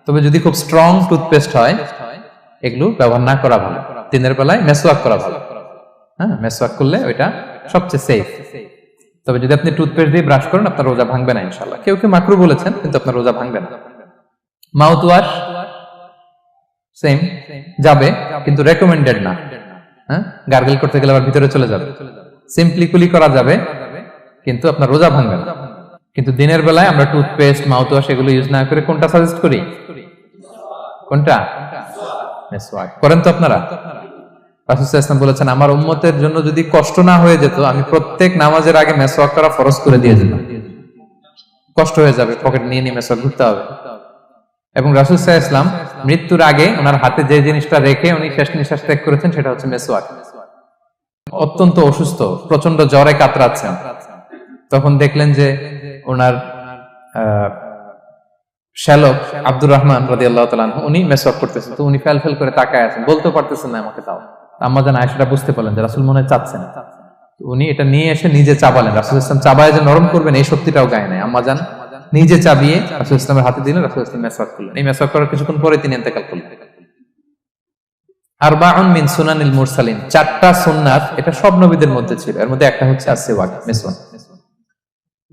তবে যদি খুব স্ট্রং টুথপেস্ট হয় এগুলো ব্যবহার না করা ভালো। দিনের বেলায় মেসওয়াক করা ভালো। হ্যাঁ, মেসওয়াক করলে ওইটা সবচেয়ে সেফ। তবে যদি আপনি টুথপেস্ট দিয়ে ব্রাশ করেন আপনার রোজা ভাঙবে না ইনশাআল্লাহ। কেউ কেউ মাকরু বলেছেন, কিন্তু আপনার রোজা ভাঙবে না। মাউথ ওয়াশ সেম, যাবে, কিন্তু রেকমেন্ডেড না। হ্যাঁ, গার্গল করতে গেলে আবার ভিতরে চলে যাবে। সিম্পলি কুলি করা যাবে, কিন্তু আপনার রোজা ভাঙবে না। কিন্তু দিনের বেলায় আমরা টুথপেস্ট, মাউথ ওয়াশ এগুলো ইউজ না করে কোনটা সাজেস্ট করি? কোনটা? মেসওয়াক করেন তো আপনারা? রাসূল সাল্লাল্লাহু আলাইহি ওয়াসাল্লাম বলেছেন, আমার উম্মতের জন্য যদি কষ্ট না হয়ে যেত আমি প্রত্যেক নামাজের আগে মেসওয়াক করা ফরজ করে দিয়ে যেতাম। কষ্ট হয়ে যাবে, পকেট নিয়ে নিয়ে মেসওয়াক ঘুরতে হবে। এবং রাসূল সাল্লাল্লাহু আলাইহি ওয়াসাল্লাম মৃত্যুর আগে ওনার হাতে যে জিনিসটা রেখে উনি শেষ নিঃশ্বাস ত্যাগ করেছেন সেটা হচ্ছে মেসওয়াক। অত্যন্ত অসুস্থ, প্রচন্ড জ্বরে কাতরাচ্ছেন, তখন দেখলেন যে ওনার শ্যালক আব্দুর রহমান রাদিয়াল্লাহু তাআলা আনহু উনি মেসওয়াক করতেছেন। তো উনি ফেল করে তাকায় আছেন, বলতে পারতেছেন না আমাকে তাও। আম্মা জান আয়েশা বুঝতে পারলেন যে রাসূল মনে হয় চাচ্ছেন। উনি এটা নিয়ে এসে নিজে চাবালেন। রাসূল সাল্লাল্লাহু আলাইহি ওয়াসাল্লাম চাবায় যে নরম করবেন এই শক্তিটাও গায়ে নাই। আম্মা জান নিজে চাবিয়ে রাসূল সাল্লাল্লাহু আলাইহি ওয়াসাল্লামের হাতে দিলেন, রাসূল সাল্লাল্লাহু আলাইহি ওয়াসাল্লাম মেসওয়াক করলেন। এই মেসওয়াক করার কিছুক্ষণ পরে তিনি ইন্তেকাল করলেন। আরবাউন মিন সুনানিল মুরসালিন, 4টা সুন্নাত, এটা সব নবীদের মধ্যে ছিল। এর মধ্যে একটা হচ্ছে আসওয়াক, মেসওয়াক।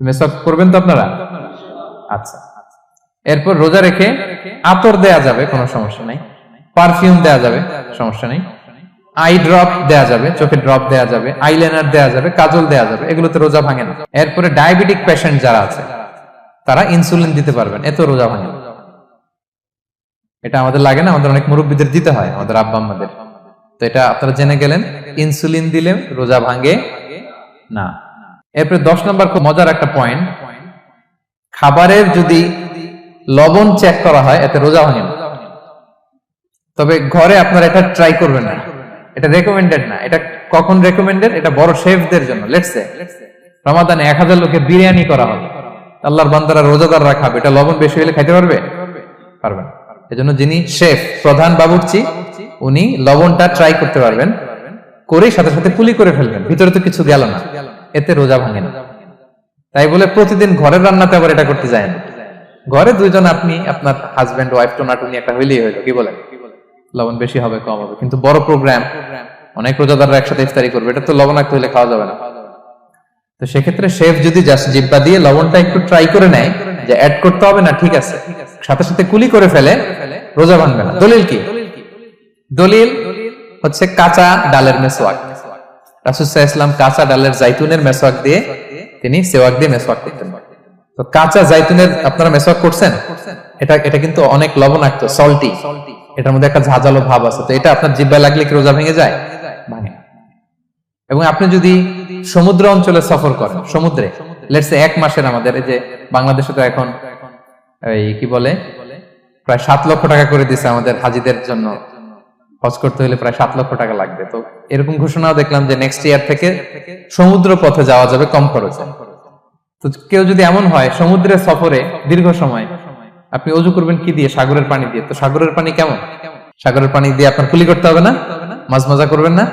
মেসওয়াক করবেন তো আপনারা? আচ্ছা। এরপর রোজা রেখে আতর দেয়া যাবে, কোনো সমস্যা নাই। পারফিউম দেয়া যাবে, সমস্যা নেই। আই ড্রপ দেয়া যাবে, চোখে ড্রপ দেয়া যাবে, আইলাইনার দেয়া যাবে, কাজল দেয়া যাবে, এগুলোতে রোজা ভাঙে না। এরপরে ডায়াবেটিক পেশেন্ট যারা আছে তারা ইনসুলিন দিতে পারবেন, এত রোজা ভাঙে না। এটা আমাদের লাগে না, আমাদের অনেক মুরব্বীদের দিতে হয়, আমাদের আব্বা আম্মাদের। তো এটা আপনারা জেনে গেলেন, ইনসুলিন দিলে রোজা ভাঙে না। এরপরে 10 নম্বর খুব মজার একটা পয়েন্ট, খাবারের যদি লবণ চেক করা হয় এতে রোজা ভাঙে না। তবে ঘরে আপনারা এটা ট্রাই করবেন না, এটা রেকমেন্ডেড না। এটা কখন রেকমেন্ডেড? এটা বড় শেফদের জন্য। লেটস সে রমাদানে 1000 লোকের বিরিয়ানি করা হবে, আল্লাহর বান্দারা রোজাদাররা খাবে, এটা লবণ বেশি হলে খাইতে পারবে? পারবেন। এজন্য যিনি শেফ, প্রধান বাবুর্চি, উনি লবণটা ট্রাই করতে পারবেন, করে সাথে সাথে কুলি করে ফেলবেন, ভিতরে তো কিছু গেল না, এতে রোজা ভাঙে না। তাই বলে প্রতিদিন ঘরের রান্নাতে আবার এটা করতে যায় না। ঘরে 2 জন, আপনি আপনার হাজবেন্ড ওয়াইফ টোনাটুনি একটা হইলেই হইলো, কি বলেন? লবণ বেশি হবে কম হবে। কিন্তু বড় প্রোগ্রাম, অনেক রোজাদাররা একসাথে ইফতারি করবে, এটা তো লবণাক্ত হইলে খাওয়া যাবে না। তো সেক্ষেত্রে শেফ যদি জাস্ট জিব্বা দিয়ে লবণটা একটু ট্রাই করে নেয় যে অ্যাড করতে হবে না, ঠিক আছে, সাথে সাথে কুলি করে ফেলে, রোজা ভাঙবে না। দলিল কি? দলিল হচ্ছে কাঁচা ডালের মেসওয়াক। রাসূল সাল্লাল্লাহু আলাইহি ওয়াসাল্লাম কাঁচা ডালের জাইতুনের মেসওয়াক দিয়ে তিনি সেওয়াক দিয়ে মেসওয়াক করতেন। তো কাঁচা জাইতুনের আপনারা মেসওয়াক করছেন, এটা কিন্তু অনেক লবণাক্ত, সল্টি, এটার মধ্যে একটা ঝাঁঝালো ভাব আছে। তো এটা আপনার জিহ্বায় লাগলে কি রোজা ভেঙে যায়? ভাঙে। এবং আপনি যদি সমুদ্র অঞ্চলে সফর করেন, সমুদ্রে লেটস সে 1 মাসের, আমাদের এই যে বাংলাদেশে তো এখন এই কি বলে প্রায় 7 লক্ষ টাকা করে দিছে আমাদের হাজিদের জন্য হজ করতে হলে প্রায় 7 লক্ষ টাকা লাগবে। তো এরকম ঘোষণাও দেখলাম যে নেক্সট ইয়ার থেকে সমুদ্র পথে যাওয়া যাবে কম খরচে। তো কেউ যদি এমন হয় সমুদ্রের সফরে দীর্ঘ সময়, আপনি অজু করবেন কি দিয়ে? সাগরের পানি দিয়ে। তো সাগরের পানি কেমন? সাগরের পানি দিয়ে আপনার কুলি করতে হবে না? মাছ মজা করবেন না?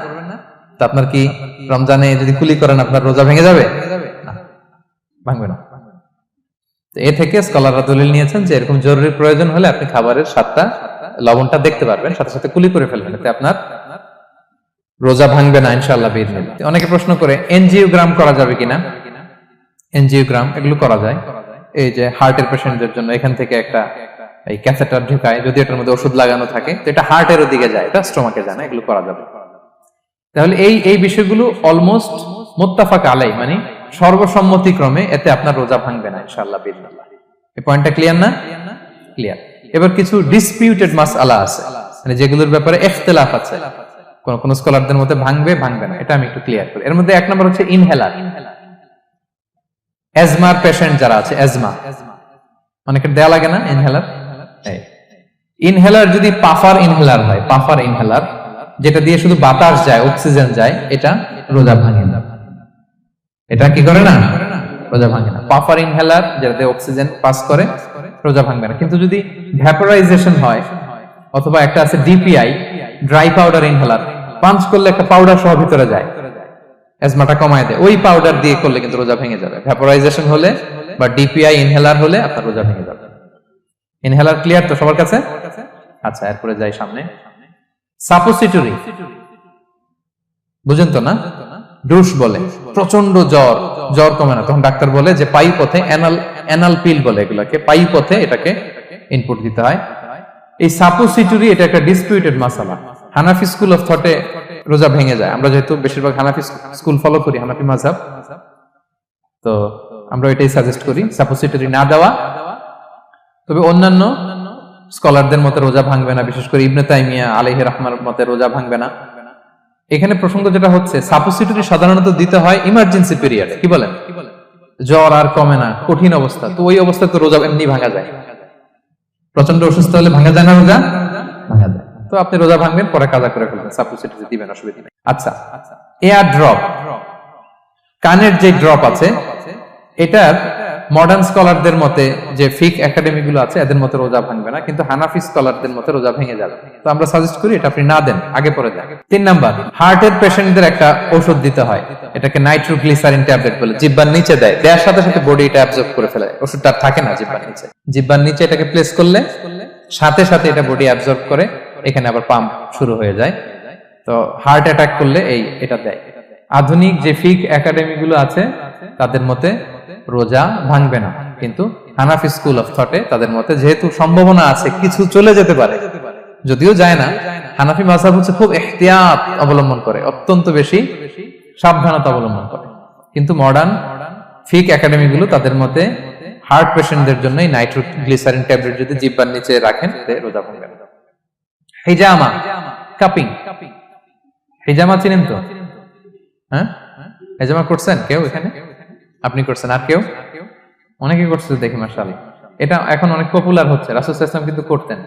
তো আপনার কি রমজানে যদি কুলি করেন আপনার রোজা ভেঙে যাবে? না, ভাঙবে না। তো এ থেকে স্কলাররা দলিল নিয়েছেন যে এরকম জরুরি প্রয়োজন হলে আপনি খাবারের স্বাদটা, লবণটা দেখতে পারবেন, সাথে সাথে কুলি করে ফেলবেন, এতে আপনার রোজা ভাঙবে না ইনশাআল্লাহ বিইذনিল্লাহ। অনেকে প্রশ্ন করে এনজিওগ্রাম করা যাবে কিনা? এনজিওগ্রাম এগুলো করা যায়। এই যে হার্টের পেশেন্টদের জন্য এখান থেকে একটা এই ক্যাথেটার ঢুকায়, যদি এটার মধ্যে ওষুধ লাগানো থাকে তো এটা হার্টের দিকে যায়, এটা স্টোমাকে যায় না, এগুলো করা যাবে। তাহলে এই বিষয়গুলো অলমোস্ট মুত্তাফাক আলাই, মানে সর্বসম্মতিক্রমে এতে আপনার রোজা ভাঙবে না ইনশাআল্লাহ বিইذনিল্লাহ। এই পয়েন্টটা ক্লিয়ার না? ক্লিয়ার। এবার কিছু ডিসপিউটেড মাসআলা আছে, মানে যেগুলোর ব্যাপারে ইখতিলাফ আছে, কোন স্কলারদের মধ্যে ভাঙবে ভাঙবে না, এটা আমি একটু ক্লিয়ার করি। এর মধ্যে এক নম্বর হচ্ছে ইনহেলার। অ্যাজমার পেশেন্ট যারা আছে, অ্যাজমা অনেকের দেয়া লাগে না ইনহেলার? ইনহেলার যদি পাফার ইনহেলার হয়, পাফার ইনহেলার যেটা দিয়ে শুধু বাতাস যায়, অক্সিজেন যায়, এটা রোজা ভাঙে না। এটা কি করে না? রোজা ভাঙে না। পাফার ইনহেলার যেটাতে অক্সিজেন পাস করে, রোজা ভাঙবে না। কিন্তু যদি ভ্যাপোরাইজেশন হয়, অথবা একটা আছে DPI, dry powder inhaler, punch করলে একটা পাউডার সহ ভিতরে যায়, অ্যাজমাটা কমায় দেয়, ওই পাউডার দিয়ে করলে কিন্তু রোজা ভেঙে যাবে। ভ্যাপোরাইজেশন হলে বা ডিপিআই ইনহেলার হলে আপনার রোজা ভেঙে যাবে। ইনহেলার ক্লিয়ার তো সবার কাছে? আচ্ছা, এরপরে যাই সামনে। সাপোসিটরি বুঝেন তো না? ডুশ বলে, প্রচন্ড জ্বর কমে না, তখন ডাক্তার বলে যে পাই পথে অ্যানাল পিল বলে এগুলাকে, পাই পথে এটাকে ইনপুট দিতে হয়। এই সাপোসিটরি এটা একটা ডিসপিউটেড মাসালা। হানাফি স্কুল অফ থটে রোজা ভেঙে যায়। আমরা যেহেতু বেশিরভাগ হানাফি স্কুল ফলো করি, হানাফি মাযহাব, তো আমরা এটাই সাজেস্ট করি সাপোসিটরি না দেওয়া। তবে অন্যান্য স্কলারদের মতে রোজা ভাঙবে না, বিশেষ করে ইবনে তাইমিয়া আলাইহি রাহমার মতে রোজা ভাঙবে না। এখানে প্রসঙ্গ যেটা হচ্ছে, সাপোসিটরি সাধারণত দিতে হয় ইমার্জেন্সি পিরিয়ডে। কি বলেন? জ্বর আর কমে না, কঠিন অবস্থা, তো ওই অবস্থায় তো রোজা এমনি ভাঙা যায়। প্রচন্ড অসুস্থ হলে ভাঙা যায় না রোজা? ভাঙা যায়। তো আপনি রোজা ভাঙবেন, পরে কাজা করে ফেলবেন, সাপোসিটরি দিবেন, অসুবিধা নেই। আচ্ছা, এয়ার ড্রপ, কানের যে ড্রপ আছে, এটার মডার্ন স্কলারদের মতে, যে ফিক একাডেমি গুলো আছে, এদের মতে রোজা ভাঙবে না, কিন্তু হানাফি স্কলারদের মতে রোজা ভেঙে যাবে। তো আমরা সাজেস্ট করি এটা আপনি না দেন, আগে পরে দেন। 3 নাম্বার, হার্টের পেশেন্টদের একটা ওষুধ দিতে হয়, এটাকে নাইট্রোগ্লিসারিন ট্যাবলেট বলে, জিহ্বার নিচে দেয়, দেওয়ার সাথে সাথে বডি এটা অ্যাবজর্ব করে ফেলে, ওষুধটা থাকে না জিহ্বার নিচে। জিহ্বার নিচে এটাকে প্লেস করলে সাথে সাথে এটা বডি অ্যাবজর্ব করে, এখানে আবার পাম্প শুরু হয়ে যায়। তো হার্ট অ্যাটাক করলে এটা দেয়। আধুনিক যে ফিক একাডেমি গুলো আছে তাদের মতে রোজা ভাঙবে না, কিন্তু হানাফি স্কুল অফ থটে তাদের মতে যেহেতু সম্ভাবনা আছে কিছু চলে যেতে পারে, যদিও যায় না, হানাফি মাযহাব হচ্ছে খুব ইহতিয়াত অবলম্বন করে, অত্যন্ত বেশি সাবধানতা অবলম্বন করে। কিন্তু মডার্ন ফিক একাডেমি গুলো তাদের মতে হার্ট পেশেন্টদের জন্য নাইট্রোগ্লিসারিন ট্যাবলেট যদি জিহ্বার নিচে রাখেন রোজা ভাঙবে না। হিজামা, কাপিং, হিজামা চিনেন তো? হ্যাঁ, হিজামা করছেন কেউ এখানে? আপনি করছেন, আর কেউ? অনেকে করছে দেখি মাশাআল্লাহ। এটা এখন অনেক পপুলার হচ্ছে, রাসূল সাল্লাল্লাহু আলাইহি ওয়াসাল্লাম কিন্তু করতেন।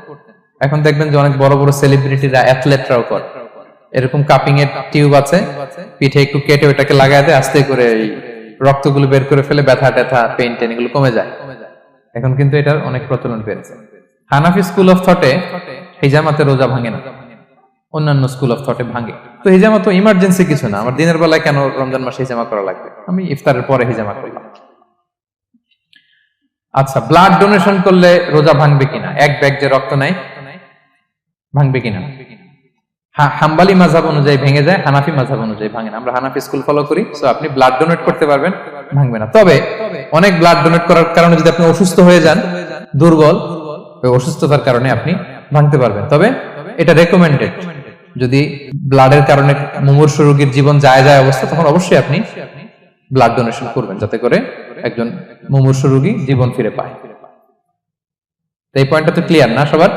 এখন দেখবেন যে অনেক বড় বড় সেলিব্রিটিরা, অ্যাথলেটরাও করে। এরকম কাপিং এর টিউব আছে, পিঠে একটু কেটে ওটাকে লাগায় দেয়, আস্তে করে এই রক্তগুলো বের করে ফেলে, ব্যথা ট্যাথা, পেইন টেন এগুলো কমে যায়। এখন কিন্তু এটার অনেক প্রচলন পেয়েছে। হানাফি স্কুল অফ থটে হিজামাতে রোজা ভাঙে না, অন্যান্য স্কুল অফ থটে ভাঙে। তো হিজামা তো ইমার্জেন্সি কিছু না, আমার দিনের বেলায় কেন রমজান মাসে হিজামা করা লাগবে, আমি ইফতারের পরে হিজামা করলাম। আচ্ছা, ব্লাড ডোনেশন করলে রোজা ভাঙবে কিনা? এক ব্যাগ যে রক্ত নেয়, ভাঙবে কিনা? হাম্বলি মাযহাব অনুযায়ী ভেঙে যায়, হানাফি মাযহাব অনুযায়ী ভাঙে না। আমরা হানাফি স্কুল ফলো করি, সো আপনি ব্লাড ডোনেট করতে পারবেন, ভাঙবে না। তবে অনেক ব্লাড ডোনেট করার কারণে যদি আপনি অসুস্থ হয়ে যান, দুর্বল, ওই অসুস্থতার কারণে আপনি ভাঙতে পারবেন। তবে এটা রেকমেন্ডেড, যদি ব্লাডের কারণে মুমূর্ষু রোগীর জীবন যায় অবস্থা, তখন অবশ্যই আপনি ব্লাড ডোনেশন করবেন, যাতে করে একজন মুমূর্ষু রোগী জীবন ফিরে পায়। এই পয়েন্টটা তো ক্লিয়ার না সবার?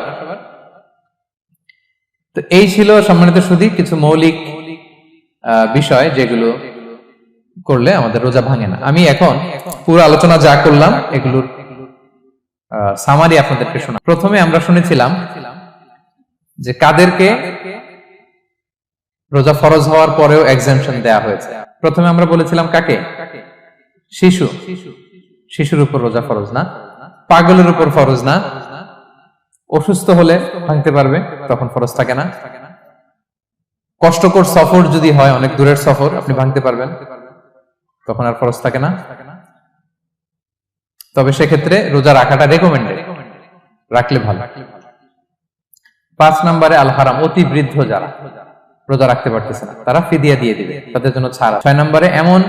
তো এই ছিল সম্মানিত সুধী কিছু মৌলিক বিষয় যেগুলো করলে আমাদের রোজা ভাঙে না। আমি এখন পুরো আলোচনা যা করলাম এগুলোর সামারি আপনাদেরকে শোনা। প্রথমে আমরা শুনেছিলাম যে কাদেরকে রোজা ফরজ হওয়ার পরেও এক্সাম্পশন দেয়া হয়েছে। প্রথমে আমরা বলেছিলাম কাকে? শিশু, শিশুর উপর রোজা ফরজ না, পাগলের উপর ফরজ না, অসুস্থ হলে ভাঙতে পারবে, তখন ফরজ থাকে না। কষ্টকর সফর যদি হয়, অনেক দূরের সফর, আপনি ভাঙতে পারবেন, তখন আর ফরজ থাকে না। তবে সেক্ষেত্রে রোজা রাখাটা রেকমেন্ডেড, রাখলে ভালো। 5 নম্বরে আল হারাম, অতি বৃদ্ধ যারা রোজা রাখতে পারতেছে না তারা ফিদিয়া দিয়ে দিবে, তাদের জন্য ছাড়। 6 নম্বরে এমন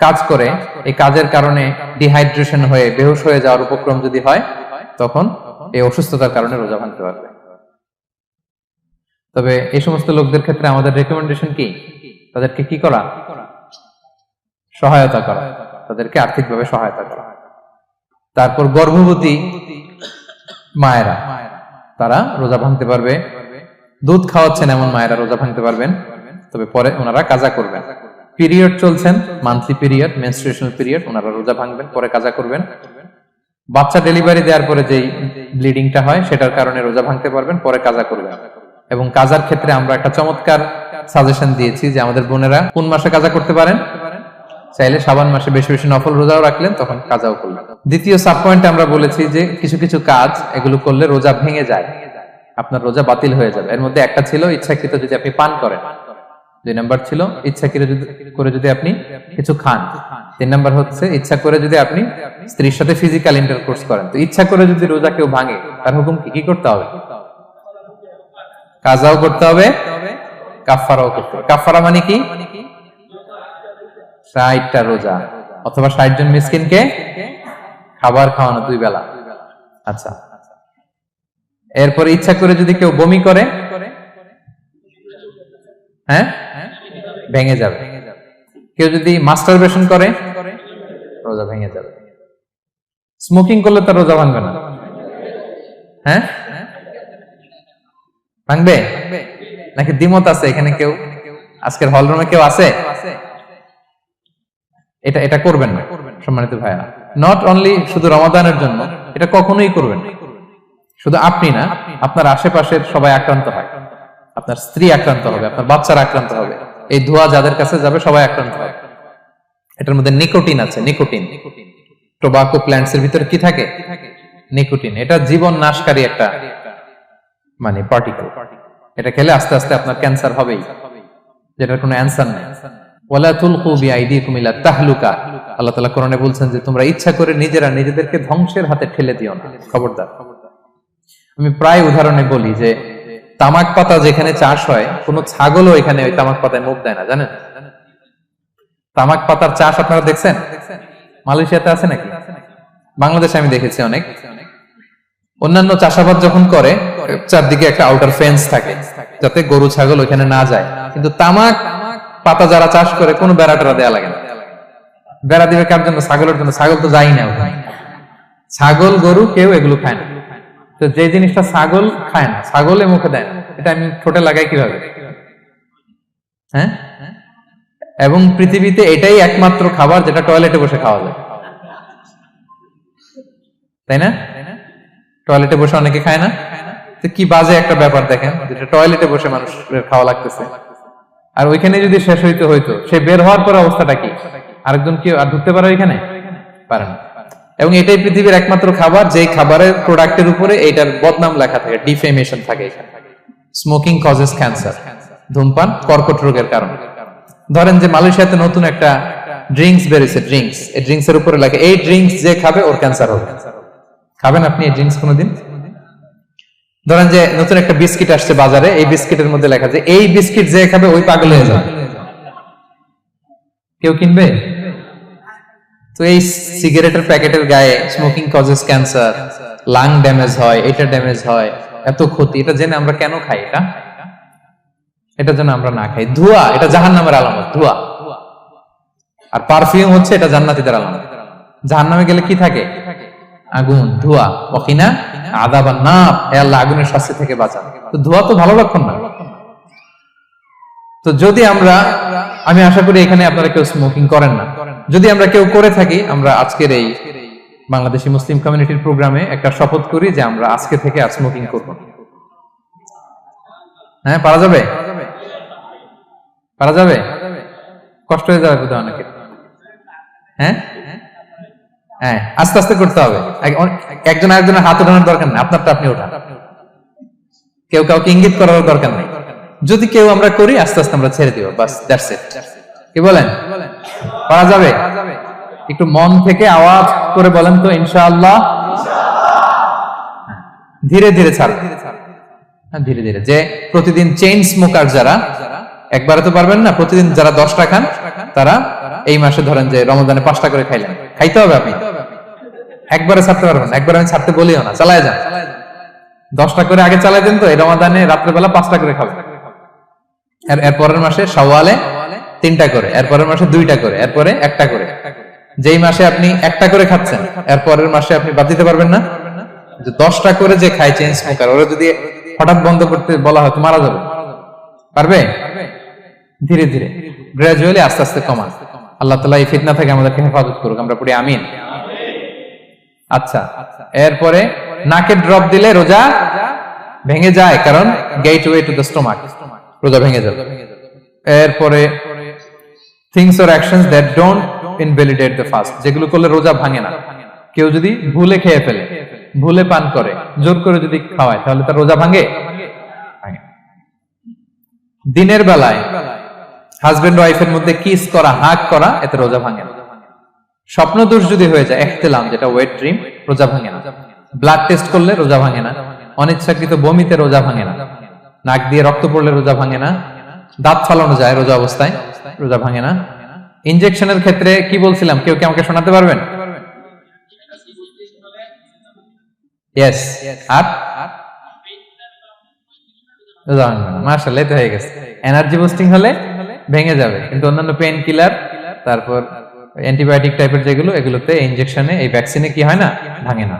কাজ করে এই কাজের কারণে ডিহাইড্রেশন হয়ে বেহুশ হয়ে যাওয়ার উপক্রম যদি হয়, তখন এই অসুস্থতার কারণে রোজা ভাঙতে পারবে। তবে এই সমস্ত লোকদের ক্ষেত্রে আমাদের রেকমেন্ডেশন কি? তাদেরকে কি করা? সহায়তা করা, তাদেরকে আর্থিকভাবে সহায়তা করা। তারপর গর্ভবতী মায়েরা, তারা রোজা ভাঙতে পারবে। দুধ খাওয়াচ্ছেন এমন মায়েরা রোজা ভাঙতে পারবেন, তবে পরে ওনারা কাজা করবেন। পিরিয়ড চলছেন, মান্থলি পিরিয়ড, মেনস্ট্রুয়েশনাল পিরিয়ড, ওনারা রোজা ভাঙবেন, পরে কাজা করবেন। বাচ্চা ডেলিভারি দেওয়ার পরে যেই ব্লিডিংটা হয় সেটার কারণে রোজা ভাঙতে পারবেন, পরে কাজা করবেন। এবং কাজার ক্ষেত্রে আমরা একটা চমৎকার সাজেশন দিয়েছি যে আমাদের বোনেরা কোন মাসে কাজা করতে পারেন? চাইলে শাবান মাসে বেশি বেশি নফল রোজাও রাখলেন, তখন কাজাও করলেন। দ্বিতীয় সাব পয়েন্টে আমরা বলেছি যে কিছু কিছু কাজ এগুলো করলে রোজা ভেঙে যায়, আপনার রোজা বাতিল হয়ে যাবে। এর মধ্যে একটা ছিল ইচ্ছাকৃত যদি আপনি পান করেন, 2 নাম্বার ছিল ইচ্ছাকৃত করে যদি আপনি কিছু খান, 3 নাম্বার হচ্ছে ইচ্ছা করে যদি আপনি স্ত্রীর সাথে ফিজিক্যাল ইন্টারকোর্স করেন। তো ইচ্ছা করে যদি রোজা কেউ ভাঙে, তার হুকুম কি করতে হবে? কাজাও করতে হবে, কাফফারাও করতে হবে। কাফফারা মানে কি? 60টা রোজা অথবা 60 জন মিসকিনকে খাবার খাওয়ানো 2 বেলা। আচ্ছা, এরপরে ইচ্ছা করে যদি কেউ বমি করে, হ্যাঁ, ভেঙে যাবে। কেউ যদি মাস্টারবেশন করে, রোজা ভেঙে যাবে। স্মোকিং করলে তার রোজা ভাঙবে না, হ্যাঁ, ভাঙবে নাকি দ্বিমত আছে এখানে? কেউ আজকের হল রুমে কেউ আছে? এটা এটা করবেন না সম্মানিত ভাইয়া, নট অনলি শুধু রমাদানের জন্য, এটা কখনোই করবেন না। শুধু আপনি না, আপনার আশেপাশের সবাই আক্রান্ত হয়, আপনার স্ত্রী আক্রান্ত হবে, আপনার বাচ্চারা আক্রান্ত হবে, এই ধোঁয়া যাদের কাছে যাবে সবাই আক্রান্ত হবে। এটার মধ্যে নিকোটিন আছে, নিকোটিন। টোবাকো প্ল্যান্টস এর ভিতরে কি থাকে? নিকোটিন। এটা জীবন নাশকারী একটা মানে পার্টিকেল। এটা খেলে আস্তে আস্তে আপনার ক্যান্সার হবেই, যেটার কোনো অ্যানসার নেই। ওয়ালা তুলকু বিআইদিকুম ইলা তাহলুকা, আল্লাহ তাআলা কোরআনে বলছেন যে তোমরা ইচ্ছা করে নিজেরা নিজেদেরকে ধ্বংসের হাতে ঠেলে দিও না, খবরদার। আমি প্রায় উদাহরণে বলি যে তামাক পাতা যেখানে চাষ হয়, কোন ছাগলও এখানে ওই তামাক পাতায় মুখ দেয় না, জানেন? তামাক পাতার চাষ আপনারা দেখছেন? মালয়েশিয়াতে আছে নাকি? বাংলাদেশে আমি দেখেছি অনেক। অন্যান্য চাষাবাদ যখন করে, চারদিকে একটা আউটার ফেন্স থাকে যাতে গরু ছাগল ওইখানে না যায়, কিন্তু তামাক পাতা যারা চাষ করে কোনো বেড়া টেরা দেয়া লাগে না। বেড়া দিবে কার জন্য? ছাগলের জন্য। ছাগল তো যাই না ওখানে, ছাগল গরু কেউ এগুলো খায় না। তো যে জিনিসটা ছাগল খায় না, ছাগলে মুখে দেয় না, এটা আমি ঠোঁটে লাগাই কিভাবে? হ্যাঁ, এবং পৃথিবীতে এটাই একমাত্র খাবার যেটা টয়লেটে বসে খাওয়া যায়, তাই না? টয়লেটে বসে অনেকে খায় না, তো কি বাজে একটা ব্যাপার দেখেন, যেটা টয়লেটে বসে মানুষের খাওয়া লাগতেছে, আর ওইখানে যদি শেষ হইতো সে বের হওয়ার পর অবস্থাটা কি? আরেকজন কি আর ঢুকতে পারে ওইখানে? পারে না। এবং এটাই পৃথিবীর একমাত্র খাবার যেই খাবারের প্রোডাক্টের উপরে এইটার বদনাম লেখা থাকে, ডিফেমেশন থাকে। স্মোকিং কজেস ক্যান্সার, ধূমপান কর্কট রোগের কারণ। ধরেন যে মালয়েশিয়াতে নতুন একটা ড্রিঙ্কস বেরিয়েছে, ড্রিঙ্কস, এই ড্রিঙ্কস এর উপরে লেখা এই ড্রিঙ্কস যে খাবে ওর ক্যান্সার হবে। খাবেন আপনি এই ড্রিঙ্কস কোনোদিন? ধরেন যে নতুন একটা বিস্কিট আসছে বাজারে, এই বিস্কিটের মধ্যে লেখা যে এই বিস্কিট যে খাবে ওই পাগল হয়ে যাবে, কেউ কিনবে? তো এই সিগারেটের প্যাকেটের গায়ে smoking causes cancer, lung damage হয়, এটা ড্যামেজ হয়, এত ক্ষতি, এটা জেনে আমরা কেন খাই? এটা যেন আমরা না খাই। ধোঁয়া, এটা জাহান্নামের আলামত, ধোঁয়া। আর পারফিউম হচ্ছে এটা জান্নাতীদের আলামত। জাহান্নামে গেলে কি থাকে? আগুন, ধোঁয়া। ওয়াকিনা আযাবান নার, হে আল্লাহ আগুনের শাস্তি থেকে বাঁচান। তো ধোঁয়া তো ভালো লক্ষণ না। তো যদি আমি আশা করি এখানে আপনারা কেউ স্মোকিং করেন না। যদি আমরা কেউ করে থাকি, আমরা আজকের এই বাংলাদেশি মুসলিম কমিউনিটির প্রোগ্রামে একটা শপথ করি যে আমরা আজকে থেকে আর স্মোকিং করব না। হ্যাঁ, পারা যাবে? পারা যাবে? কষ্ট হয়ে যাবে বোধহয় অনেকের। হ্যাঁ হ্যাঁ, আস্তে আস্তে করতে হবে। একজন আরেকজনের হাত ওঠানোর দরকার নেই, আপনারটা আপনি ওঠান। কেউ কাউকে ইঙ্গিত করার দরকার নেই। যদি কেউ আমরা করি, আস্তে আস্তে আমরা ছেড়ে দিব, বাস, দ্যাটস ইট। কি বলেন, পারা যাবে? একটু মন থেকে আওয়াজ করে বলেন তো, ইনশাআল্লাহ। ধীরে ধীরে ছাড়বেন, ধীরে ধীরে। যে প্রতিদিন চেইন স্মোকার যারা, একবারে তো পারবেন না, প্রতিদিন যারা 10টা খান, তারা এই মাসে ধরেন যে রমজানে 5টা করে খাইলেন, খাইতে হবে আপনি, একবারে ছাড়তে পারবেন। একবার আমি ছাড়তে বলিও না, চালায় যান। 10টা করে আগে চালাই দেন, তো এই রমাদানে রাত্রেবেলা 5টা করে খাবেন। এরপরের মাসে শাওয়ালে 3টা করে, এরপরের মাসে 2টা করে, এরপরে 1টা করে। যেই মাসে আপনি 1টা করে খাচ্ছেন, এরপরের মাসে আপনি বাদ দিতে পারবেন না। যে 10টা করে যে খায় চেইন স্মোকার, ওরা যদি হঠাৎ বন্ধ করতে বলা হয় তো মারা যাবে। পারবে? ধীরে ধীরে, গ্রাজুয়ালি, আস্তে আস্তে কমান। আল্লাহ তাআলা এই ফিতনা থেকে আমাদেরকে হেফাজত করুক, আমরা পড়ি আমিন। আচ্ছা, এরপরে নাকে ড্রপ দিলে রোজা ভেঙে যায়, কারণ গেটওয়ে টু দ্য স্টোমাক, রোজা ভেঙে যাবে। এরপরে things or actions that don't invalidate the fast, যেগুলো করলে রোজা ভাঙে না। কেউ যদি ভুলে খেয়ে ফেলে, ভুলে পান করে, জোর করে যদি খাওয়ায়, তাহলে তার রোজা ভাঙে? দিনের বেলায় হাজবেন্ড ওয়াইফের মধ্যে কিস করা, হাগ করা, এতে রোজা ভাঙে না। স্বপ্ন দোষ যদি হয়ে যায়, ইহতিলাম, যেটা ওয়েট ড্রিম, রোজা ভাঙে না। ব্লাড টেস্ট করলে রোজা ভাঙে না। অনিচ্ছাকৃত বমিতে রোজা ভাঙে না। নাক দিয়ে রক্ত পড়লে রোজা ভাঙে না। দাঁত ফালানো যায় রোজা অবস্থায়, রোজা ভাঙে না। ইনজেকশনের ক্ষেত্রে কি বলছিলাম, কেউ কি আমাকে শোনাতে পারবেন? ইয়েস, আর রোজা ভাঙবে না। মাশাআল্লাহ, এটা হয়ে গেছে। এনার্জি বুস্টিং হলে ভেঙে যাবে, কিন্তু অন্যান্য পেইন কিলার, তারপর অ্যান্টিবায়োটিক টাইপের যেগুলো, এগুলোতে, ইনজেকশনে, এই ভ্যাকসিনে কি হয় না, ভাঙে না।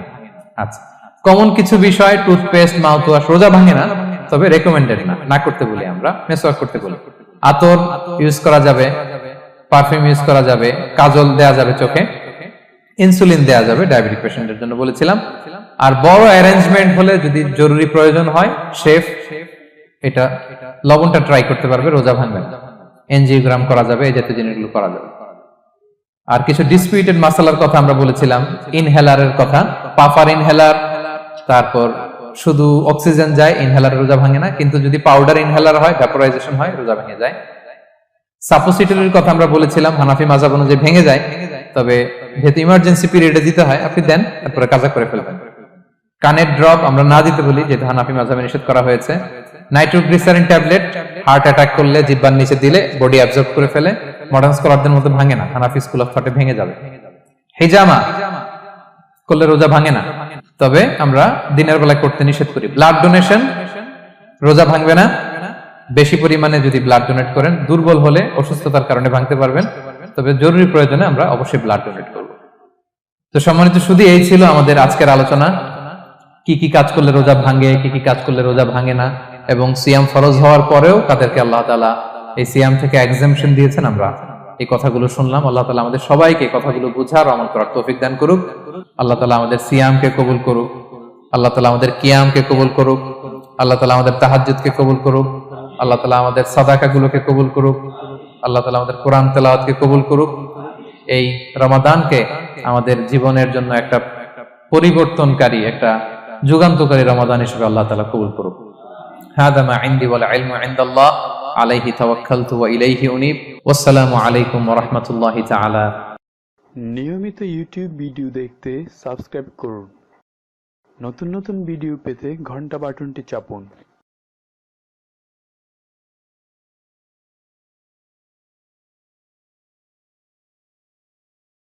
আচ্ছা, কমন কিছু বিষয়, টুথপেস্ট, মাউথ ওয়াশ, রোজা ভাঙে না, তবে রেকমেন্ডেড না, না করতে বলি আমরা। মেসওয়াক করতে বলি। আতর ইউজ করা যাবে, পারফিউম ইউজ করা যাবে, কাজল দেয়া যাবে চোখে, ইনসুলিন দেয়া যাবে ডায়াবেটিক পেশেন্টের জন্য বলেছিলাম। আর বড় অ্যারেঞ্জমেন্ট হলে, যদি জরুরি প্রয়োজন হয়, শেফ এটা লবণটা ট্রাই করতে পারবে, রোজা ভাঙবে না। এনজিওগ্রাম করা যাবে, এই জাতীয় জিনিসগুলো করা যাবে। আর কিছু ডিসপিউটেড মাসালার কথা আমরা বলেছিলাম, ইনহেলারের কথা, পাফার ইনহেলার, তারপর শুধু অক্সিজেন যায়, ইনহেলারে রোজা ভাঙে না, কিন্তু যদি পাউডার ইনহেলার হয়, ভ্যাপোরাইজেশন হয়, রোজা ভেঙে যায়। সাপোসিটরির কথা আমরা বলেছিলাম, হানাফি মাযহাব অনুযায়ী ভেঙে যায়, তবে যেহেতু ইমার্জেন্সি পিরিয়ডে দিতে হয়, আপনি দেন, তারপরে কাজা করে ফেলবেন। কানের ড্রপ আমরা না দিতে বলি, যেহেতু হানাফি মাযহাবে নিষেধ করা হয়েছে। নাইট্রোগ্লিসারিন ট্যাবলেট হার্ট অ্যাটাক করলে জিহ্বার নিচে দিলে বডি অ্যাবজর্ব করে ফেলে, মডার্ন স্কলারদের মধ্যে ভাঙে না, হানাফি স্কুল অফ থটে ভেঙে যাবে। হিজামা করলে রোজা ভাঙে না, তবে আমরা দিনের বেলায় করতে নিষেধ করি। ব্লাড ডোনেশন, রোজা ভাঙবে না। বেশি পরিমাণে যদি ব্লাড ডোনেট করেন, দুর্বল হলে, অসুস্থতার কারণে ভাঙতে পারবেন, তবে জরুরি প্রয়োজনে আমরা অবশ্যই ব্লাড ডোনেট করব। তো সম্মানিত শুধু এই ছিল আমাদের আজকের আলোচনা, কি কি কাজ করলে রোজা ভাঙে, কি কি কাজ করলে রোজা ভাঙে না, এবং সিয়াম ফরজ হওয়ার পরেও তাদেরকে আল্লাহ তাআলা এই সিয়াম থেকে এক্সাম্পশন দিয়েছেন। আমরা এই কথাগুলো শুনলাম। আল্লাহ তাআলা আমাদের সবাইকে কথাগুলো বুঝার, আমল করার তৌফিক দান করুক। আল্লাহ তাআলা আমাদের সিয়ামকে কবুল করুক। আল্লাহ তাআলা আমাদের কিয়ামকে কবুল করুক। আল্লাহ তাআলা আমাদের তাহাজ্জুদকে কবুল করুক। আল্লাহ তাআলা আমাদের সাদাকাগুলোকে কবুল করুক। আল্লাহ তাআলা আমাদের কোরআন তেলাওয়াতকে কবুল করুক। এই রমাদানকে আমাদের জীবনের জন্য একটা পরিবর্তনকারী, একটা যুগান্তকারী রমাদান হিসেবে আল্লাহ তাআলা কবুল করুক। হাদা মা ইনদি ওয়াল ইলমু ইনদাল্লাহ আলাইহি তাওয়াক্কালতু ওয়া ইলাইহি উনীব। ওয়াসসালামু আলাইকুম ওয়া রাহমাতুল্লাহি তাআলা। নিয়মিত ইউটিউব ভিডিও দেখতে সাবস্ক্রাইব করুন। নতুন নতুন ভিডিও পেতে ঘন্টা বাটনটি চাপুন।